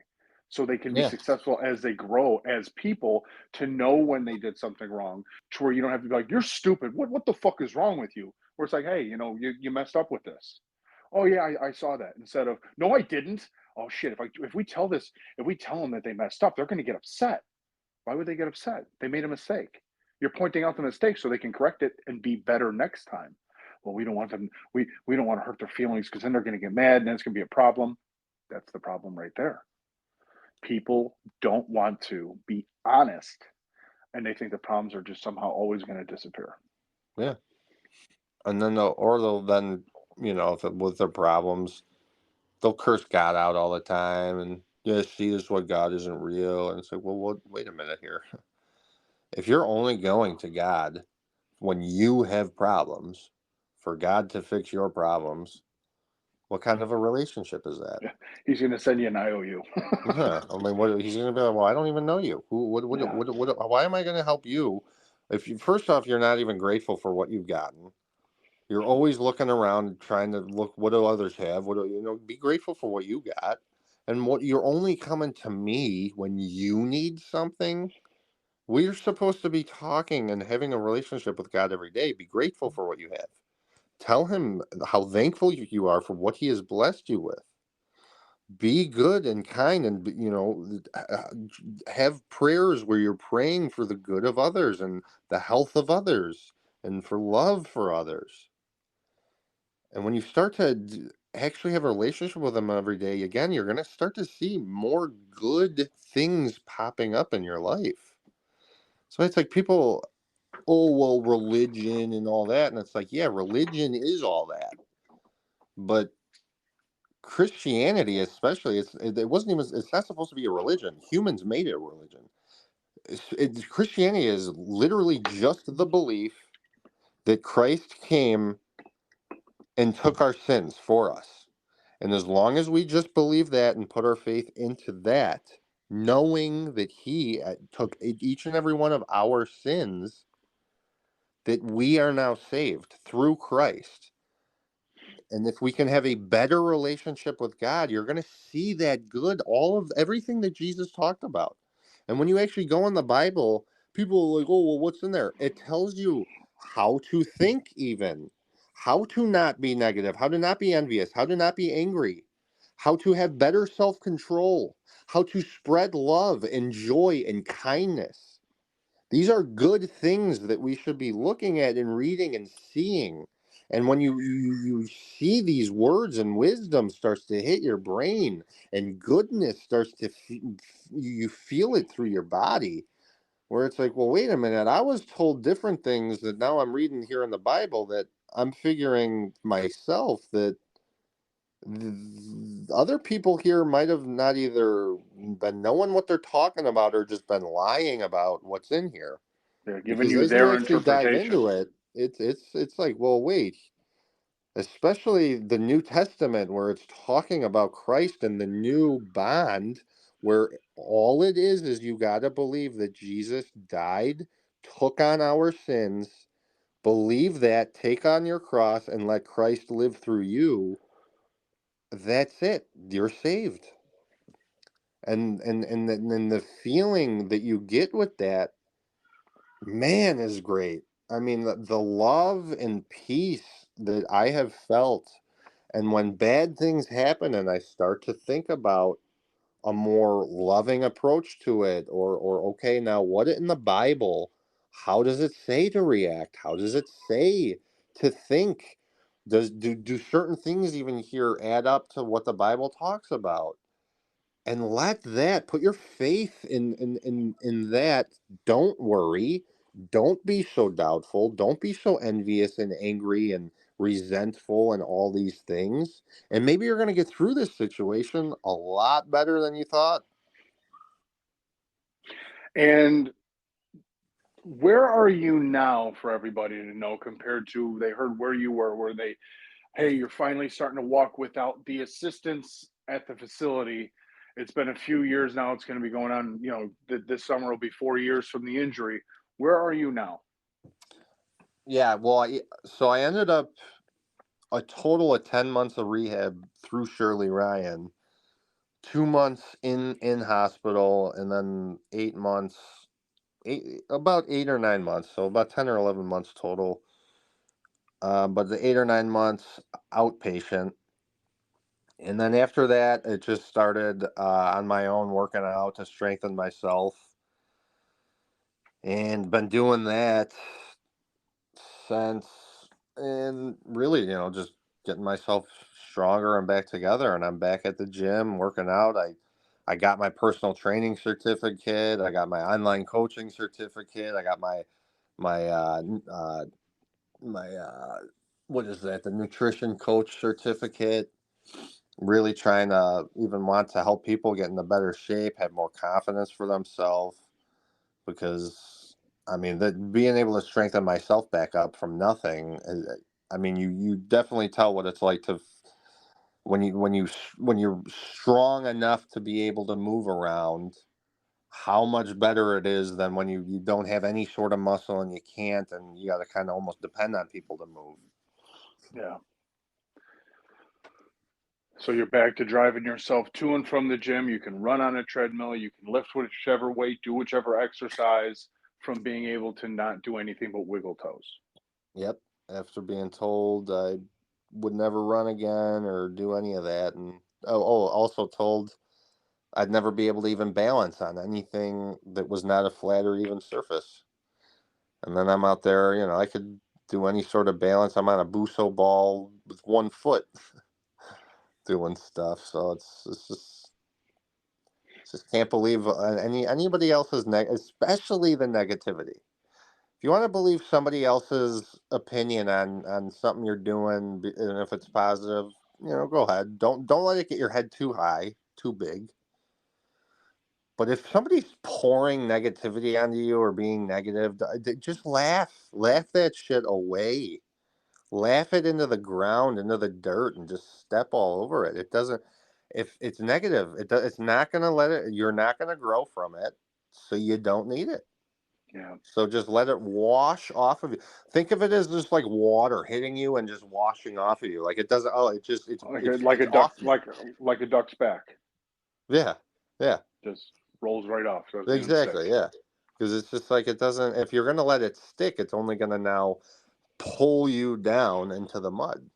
So they can be Yeah. successful as they grow as people, to know when they did something wrong, to where you don't have to be like, you're stupid. What the fuck is wrong with you? Where it's like, hey, you messed up with this. Oh yeah, I saw that. Instead of, no, I didn't. Oh shit, if we tell them that they messed up, they're gonna get upset. Why would they get upset? They made a mistake. You're pointing out the mistake so they can correct it and be better next time. Well, we don't want them, we don't want to hurt their feelings because then they're going to get mad and then it's going to be a problem. That's the problem right there. People don't want to be honest and they think the problems are just somehow always going to disappear. Yeah. And then they'll then, if with their problems, they'll curse God out all the time and see this what God isn't real. And it's like, well, wait a minute here. If you're only going to God when you have problems for God to fix your problems, what kind of a relationship is that? Yeah. He's going to send you an IOU. Yeah, I mean, what he's going to be like? Well, I don't even know you. Who? Yeah. Why am I going to help you? If you, first off, you're not even grateful for what you've gotten. You're always looking around, trying to look. What do others have? Be grateful for what you got, and what you're only coming to me when you need something. We're supposed to be talking and having a relationship with God every day. Be grateful for what you have. Tell him how thankful you are for what he has blessed you with. Be good and kind and have prayers where you're praying for the good of others and the health of others and for love for others. And when you start to actually have a relationship with them every day, again, you're going to start to see more good things popping up in your life. So it's like people, oh, well, religion and all that. And it's like, yeah, religion is all that. But Christianity, especially, it wasn't even, it's not supposed to be a religion. Humans made it a religion. Christianity is literally just the belief that Christ came and took our sins for us. And as long as we just believe that and put our faith into that, knowing that he took each and every one of our sins, that we are now saved through Christ. And if we can have a better relationship with God, you're going to see that good, all of everything that Jesus talked about. And when you actually go in the Bible, people are like, oh, well, what's in there? It tells you how to think, even how to not be negative, how to not be envious, how to not be angry, how to have better self control, how to spread love and joy and kindness. These are good things that we should be looking at and reading and seeing. And when you see these words and wisdom starts to hit your brain and goodness starts to, you feel it through your body, where it's like, well, wait a minute, I was told different things that now I'm reading here in the Bible that I'm figuring myself that other people here might have not either been knowing what they're talking about or just been lying about what's in here. They're giving Because you as you their actually dive interpretation. into it, it's like, well, wait, especially the New Testament where it's talking about Christ and the new bond, where all it is you got to believe that Jesus died, took on our sins, believe that, take on your cross, and let Christ live through you. That's it. You're saved. And the feeling that you get with that, man, is great. I mean, the love and peace that I have felt, and when bad things happen and I start to think about a more loving approach to it, or okay, now what in the Bible, how does it say to react? How does it say to think? Do certain things even here add up to what the Bible talks about? And let that put your faith in that. Don't worry, don't be so doubtful, don't be so envious and angry and resentful and all these things, and maybe you're going to get through this situation a lot better than you thought. And where are you now for everybody to know compared to they heard where you were they, hey, you're finally starting to walk without the assistance at the facility. It's been a few years now. It's going to be going on, this summer will be 4 years from the injury. Where are you now? Yeah, well, so I ended up a total of 10 months of rehab through Shirley Ryan, 2 months in hospital, and then 8 months, about 8 or 9 months, so about 10 or 11 months total. But the 8 or 9 months outpatient, and then after that, it just started on my own, working out to strengthen myself, and been doing that since, and really, just getting myself stronger and back together. And I'm back at the gym working out. I got my personal training certificate. I got my online coaching certificate. I got my my what is that? The nutrition coach certificate. Really trying to even want to help people get into better shape, have more confidence for themselves, because I mean that being able to strengthen myself back up from nothing. I mean, you definitely tell what it's like to when you're strong enough to be able to move around. How much better it is than when you don't have any sort of muscle and you can't, and you got to kind of almost depend on people to move. Yeah. So you're back to driving yourself to and from the gym. You can run on a treadmill. You can lift whichever weight, do whichever exercise from being able to not do anything but wiggle toes. Yep. After being told I would never run again or do any of that, and also told I'd never be able to even balance on anything that was not a flat or even surface. And then I'm out there, I could do any sort of balance. I'm on a Buso ball with 1 foot doing stuff. So just can't believe anybody else's especially the negativity. If you want to believe somebody else's opinion on something you're doing, and if it's positive, go ahead. Don't let it get your head too high, too big. But if somebody's pouring negativity onto you or being negative, just laugh that shit away. Laugh it into the ground, into the dirt, and just step all over it. It doesn't. If it's negative, it's not gonna let it. You're not gonna grow from it, so you don't need it. Yeah. So just let it wash off of you. Think of it as just like water hitting you and just washing off of you. Like it doesn't. Oh, it just Like a it's duck, off you. like a duck's back, Yeah, yeah, just rolls right off. Doesn't even stick. exactly. Yeah, because it's just like it doesn't. If you're gonna let it stick, it's only gonna now pull you down into the mud.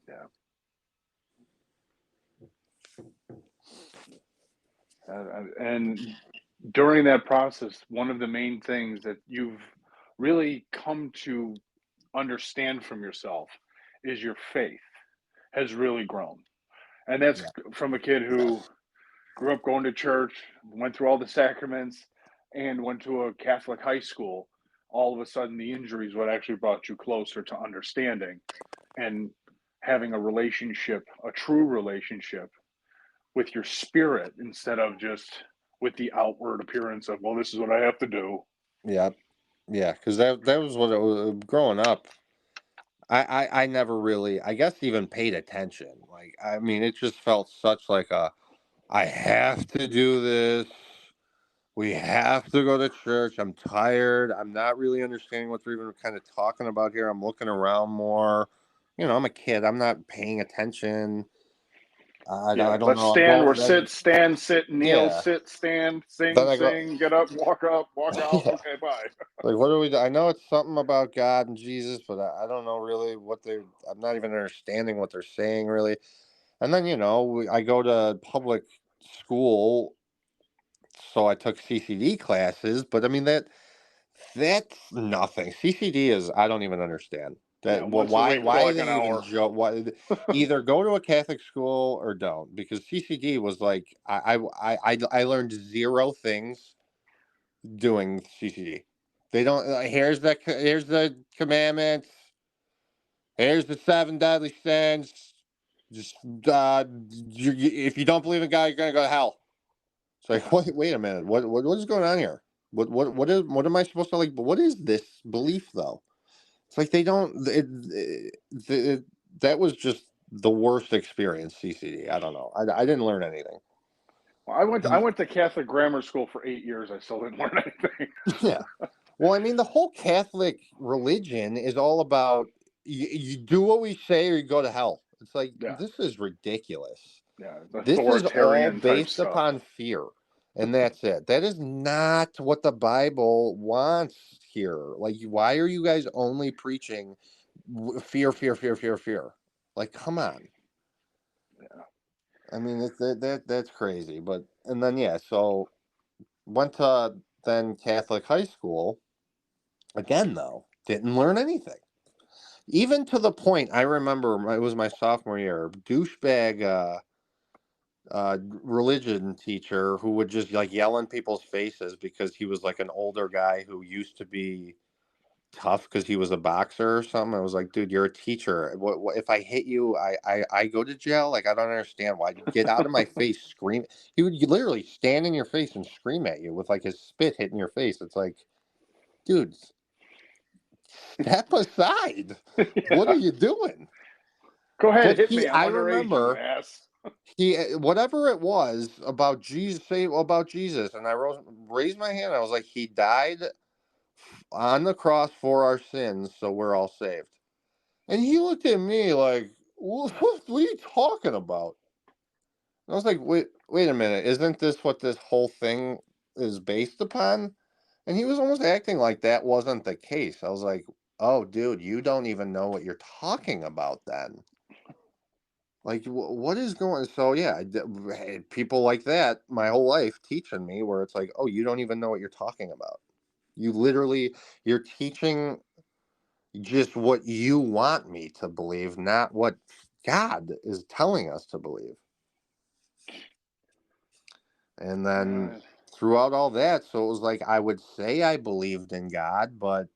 Yeah. And during that process, one of the main things that you've really come to understand from yourself is your faith has really grown. And that's Yeah. from a kid who grew up going to church, went through all the sacraments, and went to a Catholic high school. All of a sudden, the injuries what actually brought you closer to understanding and having a relationship, a true relationship with your spirit instead of just with the outward appearance of, well, this is what I have to do. Yeah, yeah. Because that was what it was growing up. I never really, I guess, even paid attention. Like, I mean, it just felt such like a, I have to do this. We have to go to church. I'm tired. I'm not really understanding what they're even kind of talking about here. I'm looking around more. I'm a kid. I'm not paying attention. I Yeah, don't let's know. I'm stand or going. sit, stand, sit, kneel, Yeah. sit, stand, Then sing, I go. sing, get up, walk out. Yeah. Okay, bye. Like, what do we do? I know it's something about God and Jesus, but I don't know really what they. I'm not even understanding what they're saying really. And then I go to public school, so I took CCD classes. But I mean that's nothing. CCD is I don't even understand Yeah, that. once a week for Why like an they even hour. joke? Why either go to a Catholic school or don't, because CCD was like I learned zero things doing CCD. They don't. Here's the commandments. Here's the seven deadly sins. Just if you don't believe in God, you're gonna go to hell. It's like, Yeah, wait a minute. What is going on here? What am I supposed to like? But what is this belief though? It's like they don't. That was just the worst experience. CCD. I don't know. I didn't learn anything. well, I And went to Catholic grammar school for 8 years. I still didn't learn anything. yeah. Well, I mean, the whole Catholic religion is all about you do what we say or you go to hell. It's like Yeah, this is ridiculous. yeah, it's This is all authoritarian type based stuff. upon fear, and that's it. That is not what the Bible wants here. Like, why are you guys only preaching fear, fear, fear, fear, fear? Like, come on. Yeah, I mean, that's crazy. But and then yeah, so went to then Catholic high school again. Though didn't learn anything. Even to the point I remember it was my sophomore year, douchebag. Religion teacher who would just like yell in people's faces because he was like an older guy who used to be tough because he was a boxer or something. I was like, dude, you're a teacher. What if I hit you? I go to jail. Like I don't understand why. Get out of my face, scream. He would literally stand in your face and scream at you with like his spit hitting your face. It's like, dude, step aside. What are yeah. you doing? Go ahead, But hit me. I'm I underage, you remember ass. he whatever it was about Jesus, say about Jesus, and I raised my hand. I was like, he died on the cross for our sins, so we're all saved. And he looked at me like, what are you talking about? And I was like, wait a minute, isn't this what this whole thing is based upon? And he was almost acting like that wasn't the case. I was like, oh, dude, you don't even know what you're talking about then. Like, what is going? So yeah, had people like that my whole life teaching me where it's like, oh, you don't even know what you're talking about. You literally, you're teaching just what you want me to believe, not what God is telling us to believe. And then Uh, throughout all that, so it was like I would say I believed in God, but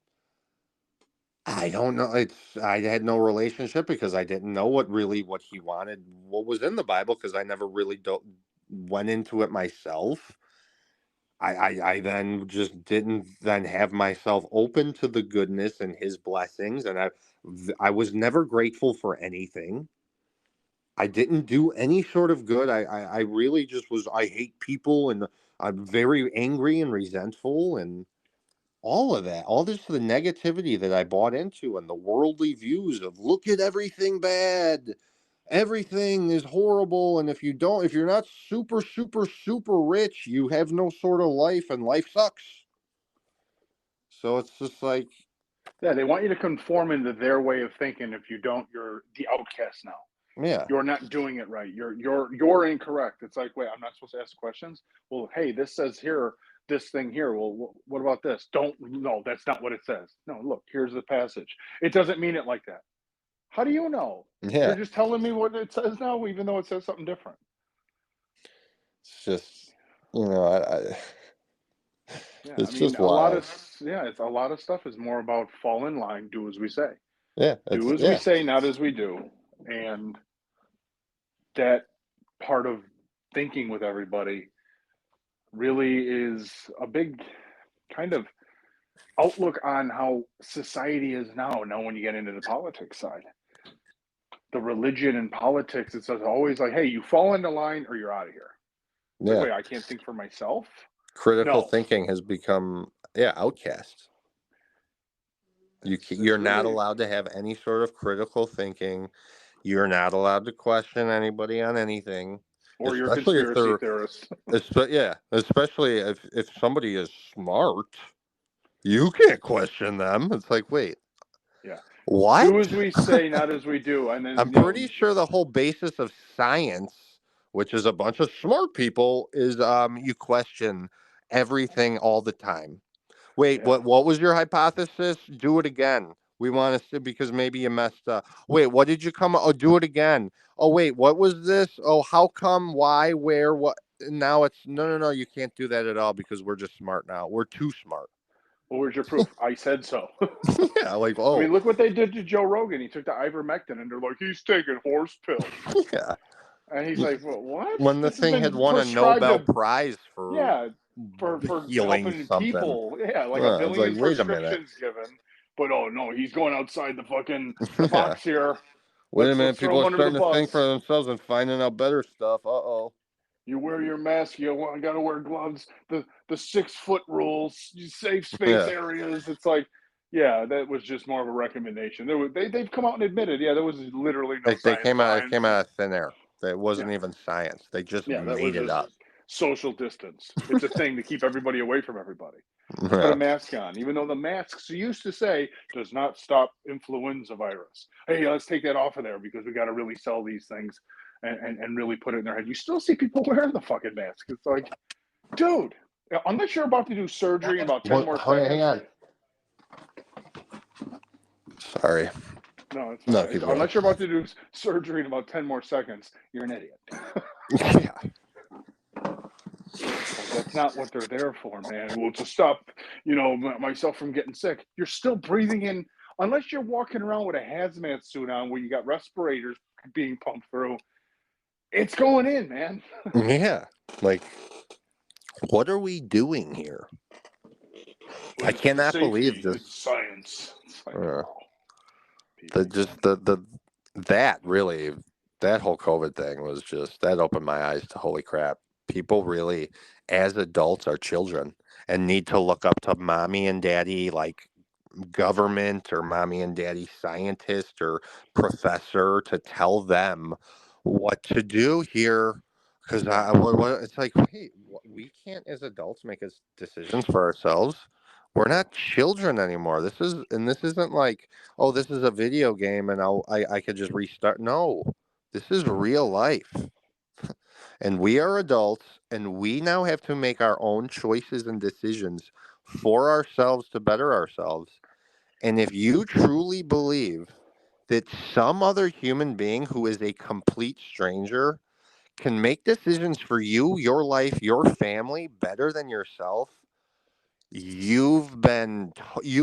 I don't know. I had no relationship because I didn't know what he wanted, what was in the Bible, because I never really went into it myself. I then just didn't then have myself open to the goodness and his blessings, and I was never grateful for anything. I didn't do any sort of good. I really just was. I hate people, and I'm very angry and resentful, and all of that, all this the negativity that I bought into and the worldly views of look at everything bad. Everything is horrible, and if you're not super, super, super rich, you have no sort of life, and life sucks. So it's just like, Yeah, they want you to conform into their way of thinking. If you don't, you're the outcast now. yeah, You're not doing it right. You're incorrect. It's like, wait, I'm not supposed to ask questions. Well, hey, this says here, this thing here. Well, what about this? Don't no, that's not what it says. No, look, here's the passage. It doesn't mean it like that. How do you know? You're yeah. just telling me what it says now, even though it says something different. It's just, I Yeah, I it's mean, just wild. it's a lot of stuff is more about fall in line, do as we say, Yeah, do as we say, not as we do, and that part of thinking with everybody really is a big kind of outlook on how society is now. Now, when you get into the politics side, the religion and politics, it's always like, hey, you fall into line or you're out of here. It's like, yeah. wait, I can't think for myself? Critical No. thinking has become outcast. It's You're not really, allowed to have any sort of critical thinking. You're not allowed to question anybody on anything, or you're a especially if conspiracy they're theorist. especially if somebody is smart. You can't question them. It's like, wait, Yeah. what? Do as we say, not as we do. And then, I'm pretty sure the whole basis of science, which is a bunch of smart people, is you question everything all the time. Wait, yeah. what was your hypothesis? Do it again. We want to see because maybe you messed up. Wait, what did you come? Oh, do it again. Oh, wait, what was this? Oh, how come? Why? Where? What? Now it's no. You can't do that at all because we're just smart now. We're too smart. Well, where's your proof? I said so. Yeah, like I oh mean, look what they did to Joe Rogan. He took the ivermectin, and they're like, he's taking horse pills. yeah. And he's like, well, what? When the This has thing had been won a prescribed Nobel to, Prize for yeah, for healing helping something, people. Yeah, like a it's like billion wait a minute. prescriptions given. But oh no, he's going outside the Yeah. box here. Wait a Let's minute. throw People him are under the starting to think for bus. themselves and finding out better stuff. Uh-oh. You wear your mask. You got to wear gloves. The 6 foot rules. Safe space Yeah. areas. It's like, yeah, that was just more of a recommendation. They've come out and admitted, yeah, there was literally no They science came out. It behind. came out of thin air. It wasn't Yeah, even science. They just yeah, that was made it just up. social distance. It's a thing to keep everybody away from everybody. Put a Yeah. mask on, even though the masks used to say does not stop influenza virus. Hey, let's take that off of there because we got to really sell these things and really put it in their head. You still see people wearing the fucking mask. It's like, dude, unless you're about to do surgery in about 10 more Hang seconds. on. Sorry. No, it's No, fine. keep going. Unless you're about to do surgery in about 10 more seconds, you're an idiot. Yeah. That's not what they're there for, man. Well, to stop, myself from getting sick. You're still breathing in, unless you're walking around with a hazmat suit on where you got respirators being pumped through. It's going in, man. Yeah. Like, what are we doing here? I It's cannot believe safety. this. It's science. It's like, Uh, oh, the people. just the that really that whole COVID thing was just that opened my eyes to holy crap. People really, as adults, are children and need to look up to mommy and daddy like government or mommy and daddy scientist or professor to tell them what to do here. Because it's like, wait, we can't as adults make decisions for ourselves. We're not children anymore. This isn't like, oh, this is a video game and I could just restart. No, this is real life. And we are adults and we now have to make our own choices and decisions for ourselves to better ourselves. And if you truly believe that some other human being who is a complete stranger can make decisions for you, your life, your family better than yourself, you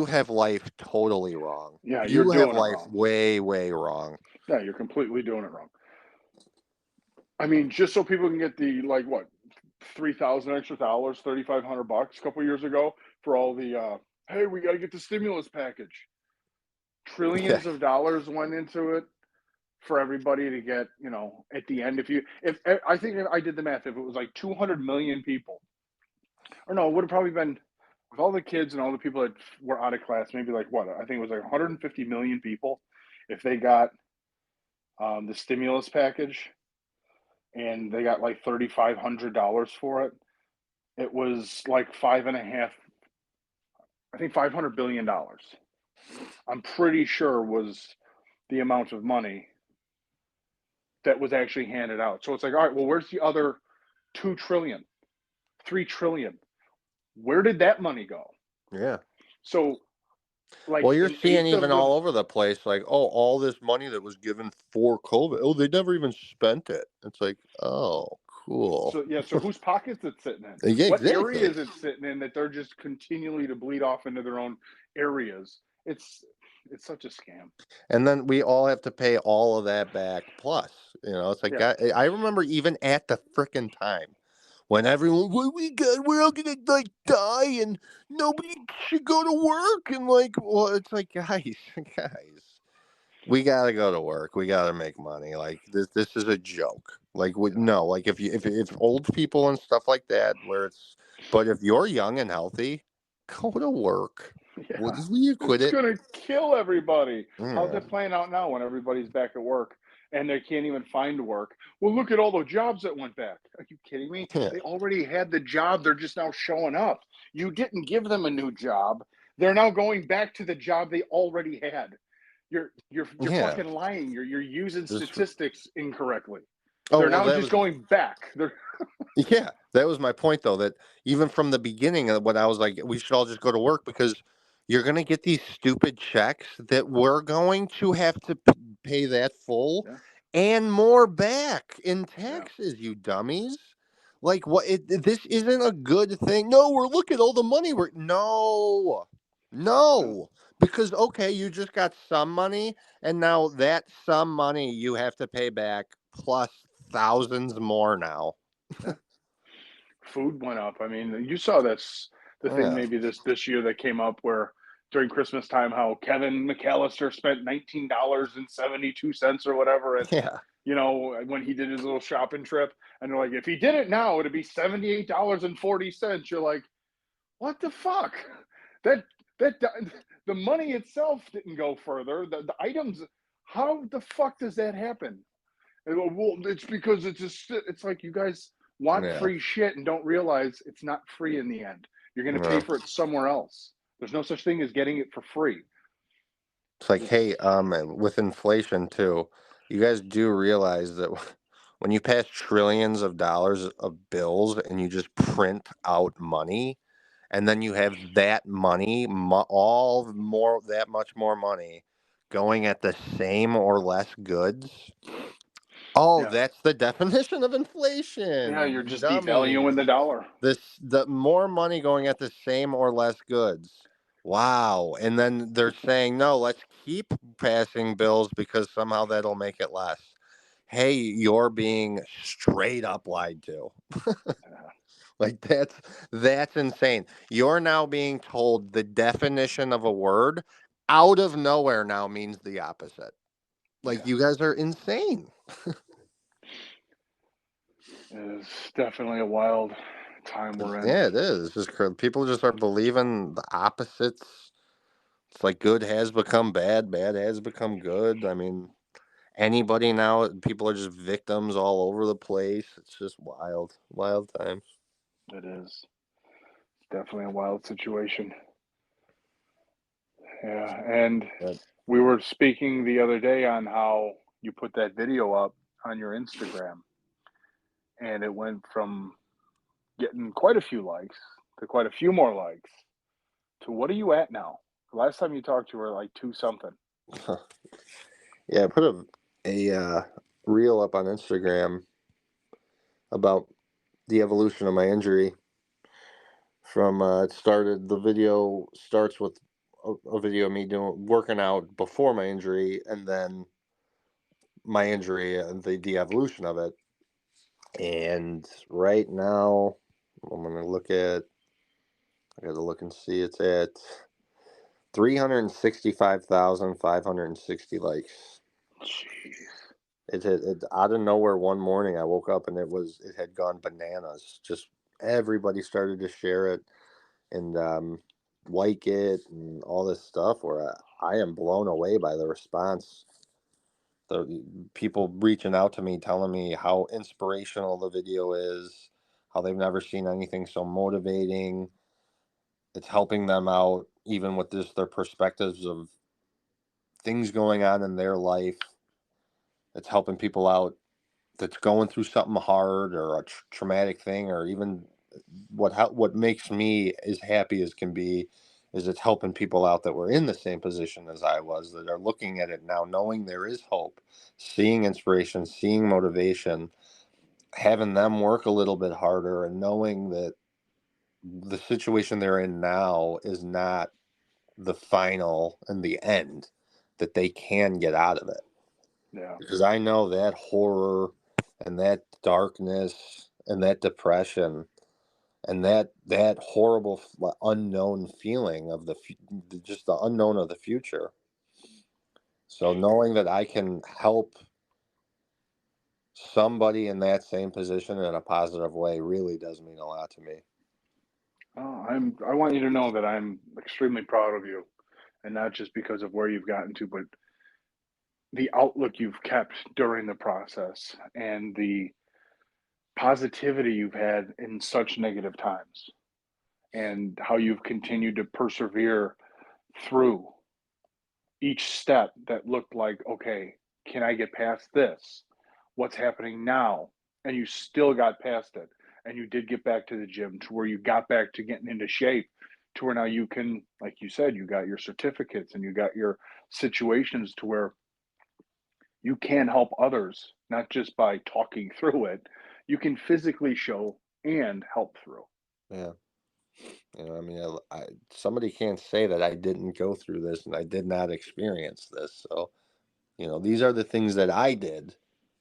have life totally wrong. Yeah, you're You have doing it life wrong. way, way wrong. Yeah, you're completely doing it wrong. I mean, just so people can get the like what 3,000 extra dollars, $3,500 a couple years ago for all the hey, we got to get the stimulus package. Yeah. Trillions of dollars went into it for everybody to get, at the end. If I think if I did the math, if it was like 200 million people, or no, it would have probably been with all the kids and all the people that were out of class, maybe like what I think it was like 150 million people, if they got the stimulus package and they got like $3,500 for it, it was like five and a half, I think $500 billion. I'm pretty sure was the amount of money that was actually handed out. So it's like, all right, well, where's the other 2 trillion, 3 trillion? Where did that money go? Yeah. So, Well, like you're an seeing eighth of even the all over the place, like, oh, all this money that was given for COVID. Oh, they never even spent it. It's like, oh, cool. so yeah. So whose pockets it sitting in? Yeah, What exactly. area is it sitting in that they're just continually to bleed off into their own areas? It's such a scam. And then we all have to pay all of that back. Plus, it's like Yeah, I remember even at the frickin' time when everyone, we're all gonna like die and nobody should go to work and like, well, it's like, guys, guys, we gotta go to work. We gotta make money. Like this is a joke. Like no, like if old people and stuff like that, but if you're young and healthy, go to work. What yeah. is we quit It's it? gonna kill everybody. How's Yeah, that playing out now when everybody's back at work and they can't even find work? Well, look at all the jobs that went back. Are you kidding me? yeah, They already had the job. They're just now showing up. You didn't give them a new job. They're now going back to the job they already had. You're yeah. fucking lying. You're using Just statistics incorrectly. oh They're well, now that just was going back. They're yeah, that was my point though. That even from the beginning, when I was like, we should all just go to work because you're gonna get these stupid checks that we're going to have to pay that full yeah, and more back in yeah. taxes. You dummies! Like what? This isn't a good thing. No, we're look at all the money. We're no, No, no, because okay, you just got some money, and now that some money you have to pay back plus thousands more now. yeah. Food went up. I mean, you saw this the thing Yeah. maybe this year that came up where during Christmas time how Kevin McAllister spent $19.72 or whatever at Yeah. when he did his little shopping trip, and they're like, if he did it now, it'd be $78.40. You're like, what the fuck? That that the money itself didn't go further. The items, how the fuck does that happen? Well, it's because it's like you guys want Yeah. free shit and don't realize it's not free in the end. You're going to pay Yeah. for it somewhere else. There's no such thing as getting it for free. It's like, It's hey, with inflation too, you guys do realize that when you pass trillions of dollars of bills and you just print out money, and then you have that money, all more that much more money going at the same or less goods. Oh, yeah, that's the definition of yeah. inflation, You're you just dummies. devaluing the dollar. The more money going at the same or less goods. Wow. And then they're saying, no, let's keep passing bills because somehow that'll make it less. Hey, you're being straight up lied to. Yeah, Like that's insane. You're now being told the definition of a word out of nowhere now means the opposite. Like yeah. you guys are insane. It's definitely a wild time we're in. Yeah, it is. It's just people just are believing the opposites. It's like good has become bad, bad has become good. I mean, anybody now, people are just victims all over the place. It's just wild, wild times. It is definitely a wild situation. Yeah, and But we were speaking the other day on how you put that video up on your Instagram, and it went from getting quite a few likes to quite a few more likes to what are you at now? Last time you talked to her, like two something. yeah, I put a reel up on Instagram about the evolution of my injury. From it started, the video starts with a video of me doing working out before my injury, and then my injury and the evolution of it. And right now, I'm gonna look at. I gotta look and see. It's at 365,560 likes. Jeez. It out of nowhere one morning. I woke up and it had gone bananas. Just everybody started to share it. and like it and all this stuff, where I am blown away by the response. The people reaching out to me, telling me how inspirational the video is, how they've never seen anything so motivating. It's helping them out, even with just their perspectives of things going on in their life. It's helping people out that's going through something hard or a traumatic thing, or even what makes me as happy as can be is it's helping people out that were in the same position as I was, that are looking at it now, knowing there is hope, seeing inspiration, seeing motivation, having them work a little bit harder, and knowing that the situation they're in now is not the final and the end, that they can get out of it. Yeah. Because I know that horror and that darkness and that depression and that horrible unknown feeling of just the unknown of the future. So knowing that I can help somebody in that same position in a positive way really does mean a lot to me. Oh, I want you to know that I'm extremely proud of you, and not just because of where you've gotten to, but the outlook you've kept during the process and the positivity you've had in such negative times, and how you've continued to persevere through each step that looked like, okay, can I get past this? What's happening now? And you still got past it. And you did get back to the gym to where you got back to getting into shape to where now you can, like you said, you got your certificates and you got your situations to where you can help others, not just by talking through it. You can physically show and help through. Yeah. I mean, somebody can't say that I didn't go through this and I did not experience this. So, these are the things that I did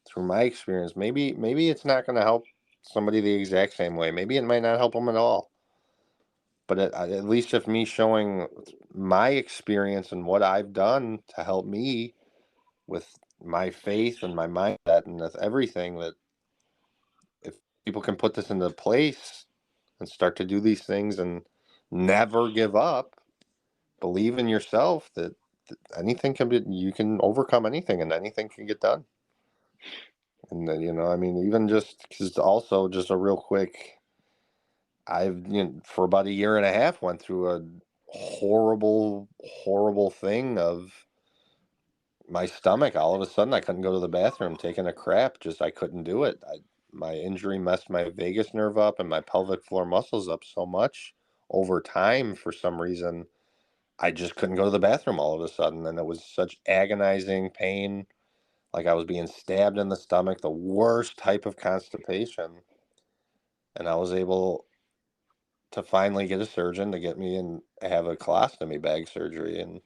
through my experience. Maybe it's not going to help somebody the exact same way. Maybe it might not help them at all. But at least if me showing my experience and what I've done to help me with my faith and my mindset and with everything, that if people can put this into place and start to do these things and never give up, believe in yourself, that anything can be, you can overcome anything and anything can get done. And then, I mean, even just because also just a real quick, I've, for about a year and a half went through a horrible, horrible thing of my stomach. All of a sudden I couldn't go to the bathroom, taking a crap. Just, I couldn't do it. My injury messed my vagus nerve up and my pelvic floor muscles up so much over time. For some reason, I just couldn't go to the bathroom all of a sudden. And it was such agonizing pain. Like I was being stabbed in the stomach, the worst type of constipation. And I was able to finally get a surgeon to get me and have a colostomy bag surgery. And,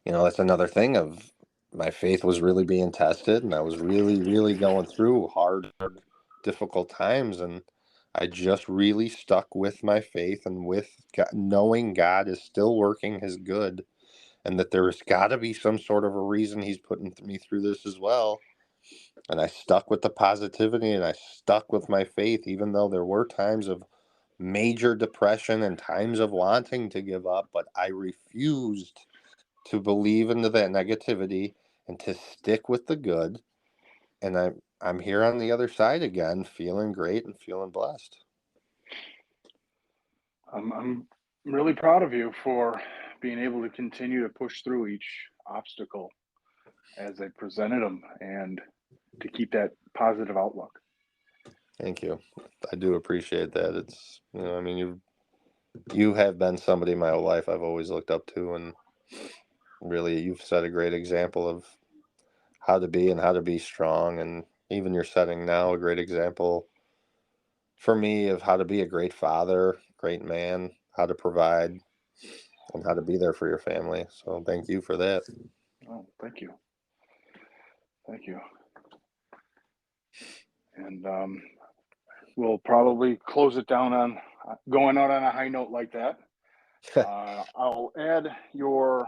that's another thing of my faith was really being tested. And I was really, really going through hard, difficult times. And I just really stuck with my faith and with God, knowing God is still working his good, and that there's got to be some sort of a reason he's putting me through this as well. And I stuck with the positivity and I stuck with my faith, even though there were times of major depression and times of wanting to give up, but I refused to believe into that negativity and to stick with the good. And I'm here on the other side again, feeling great and feeling blessed. I'm really proud of you for being able to continue to push through each obstacle as they presented them and to keep that positive outlook. Thank you. I do appreciate that. It's, I mean, you have been somebody my whole life I've always looked up to, and really you've set a great example of how to be and how to be strong, and even you're setting now a great example for me of how to be a great father, great man, how to provide, and how to be there for your family. So thank you for that. Oh, thank you. Thank you. And we'll probably close it down on going out on a high note like that. I'll add your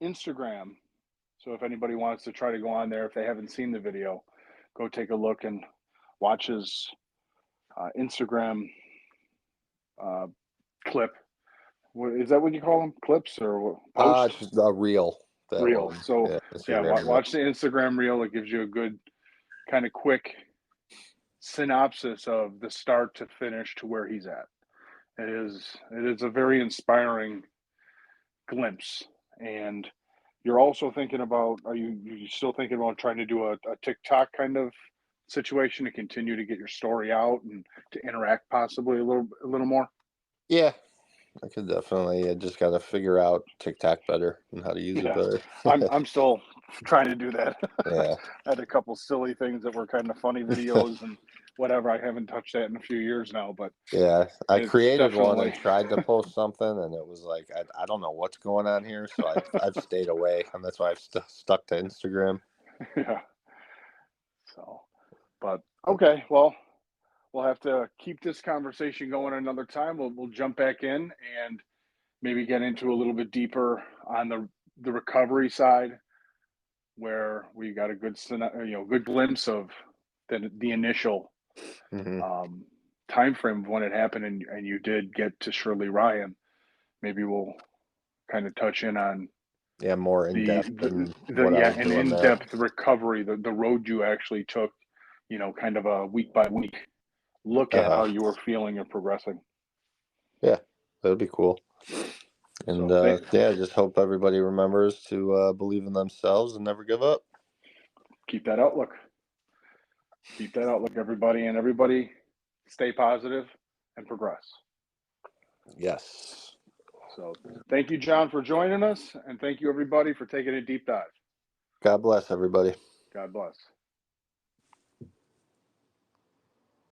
Instagram. So if anybody wants to try to go on there, if they haven't seen the video, go take a look and watch his Instagram clip. Is that what you call them? Clips or post? Just a reel. That Reel. one. So Yeah, yeah, Instagram reel. watch the Instagram reel. It gives you a good kind of quick synopsis of the start to finish to where he's at. It is a very inspiring glimpse. And you're also thinking about, are you still thinking about trying to do a TikTok kind of situation to continue to get your story out and to interact possibly a little more? Yeah, I could definitely. I just got to figure out TikTok better and how to use it Yeah, better. I'm still trying to do that. Yeah. I had a couple silly things that were kind of funny videos and whatever. I haven't touched that in a few years now, but Yeah, I it's created one and definitely tried to post something, and it was like I don't know what's going on here, so I've stayed away, and that's why I've stuck to Instagram. yeah. So, but okay, well, we'll have to keep this conversation going another time. We'll jump back in and maybe get into a little bit deeper on the recovery side, where we got a good glimpse of the initial Hmm. time frame of when it happened, and you did get to Shirley Ryan. Maybe we'll kind of touch in on Yeah, more in the depth the, than the what I yeah, was an doing there. in-depth recovery, the road you actually took, kind of a week by week look at how Uh-huh. you were feeling and progressing. Yeah, that'd be cool. And So yeah, I just hope everybody remembers to believe in themselves and never give up. keep that outlook. Keep that outlook, everybody, and everybody stay positive and progress. Yes. So thank you, John, for joining us, and thank you, everybody, for taking a deep dive. God bless everybody. God bless.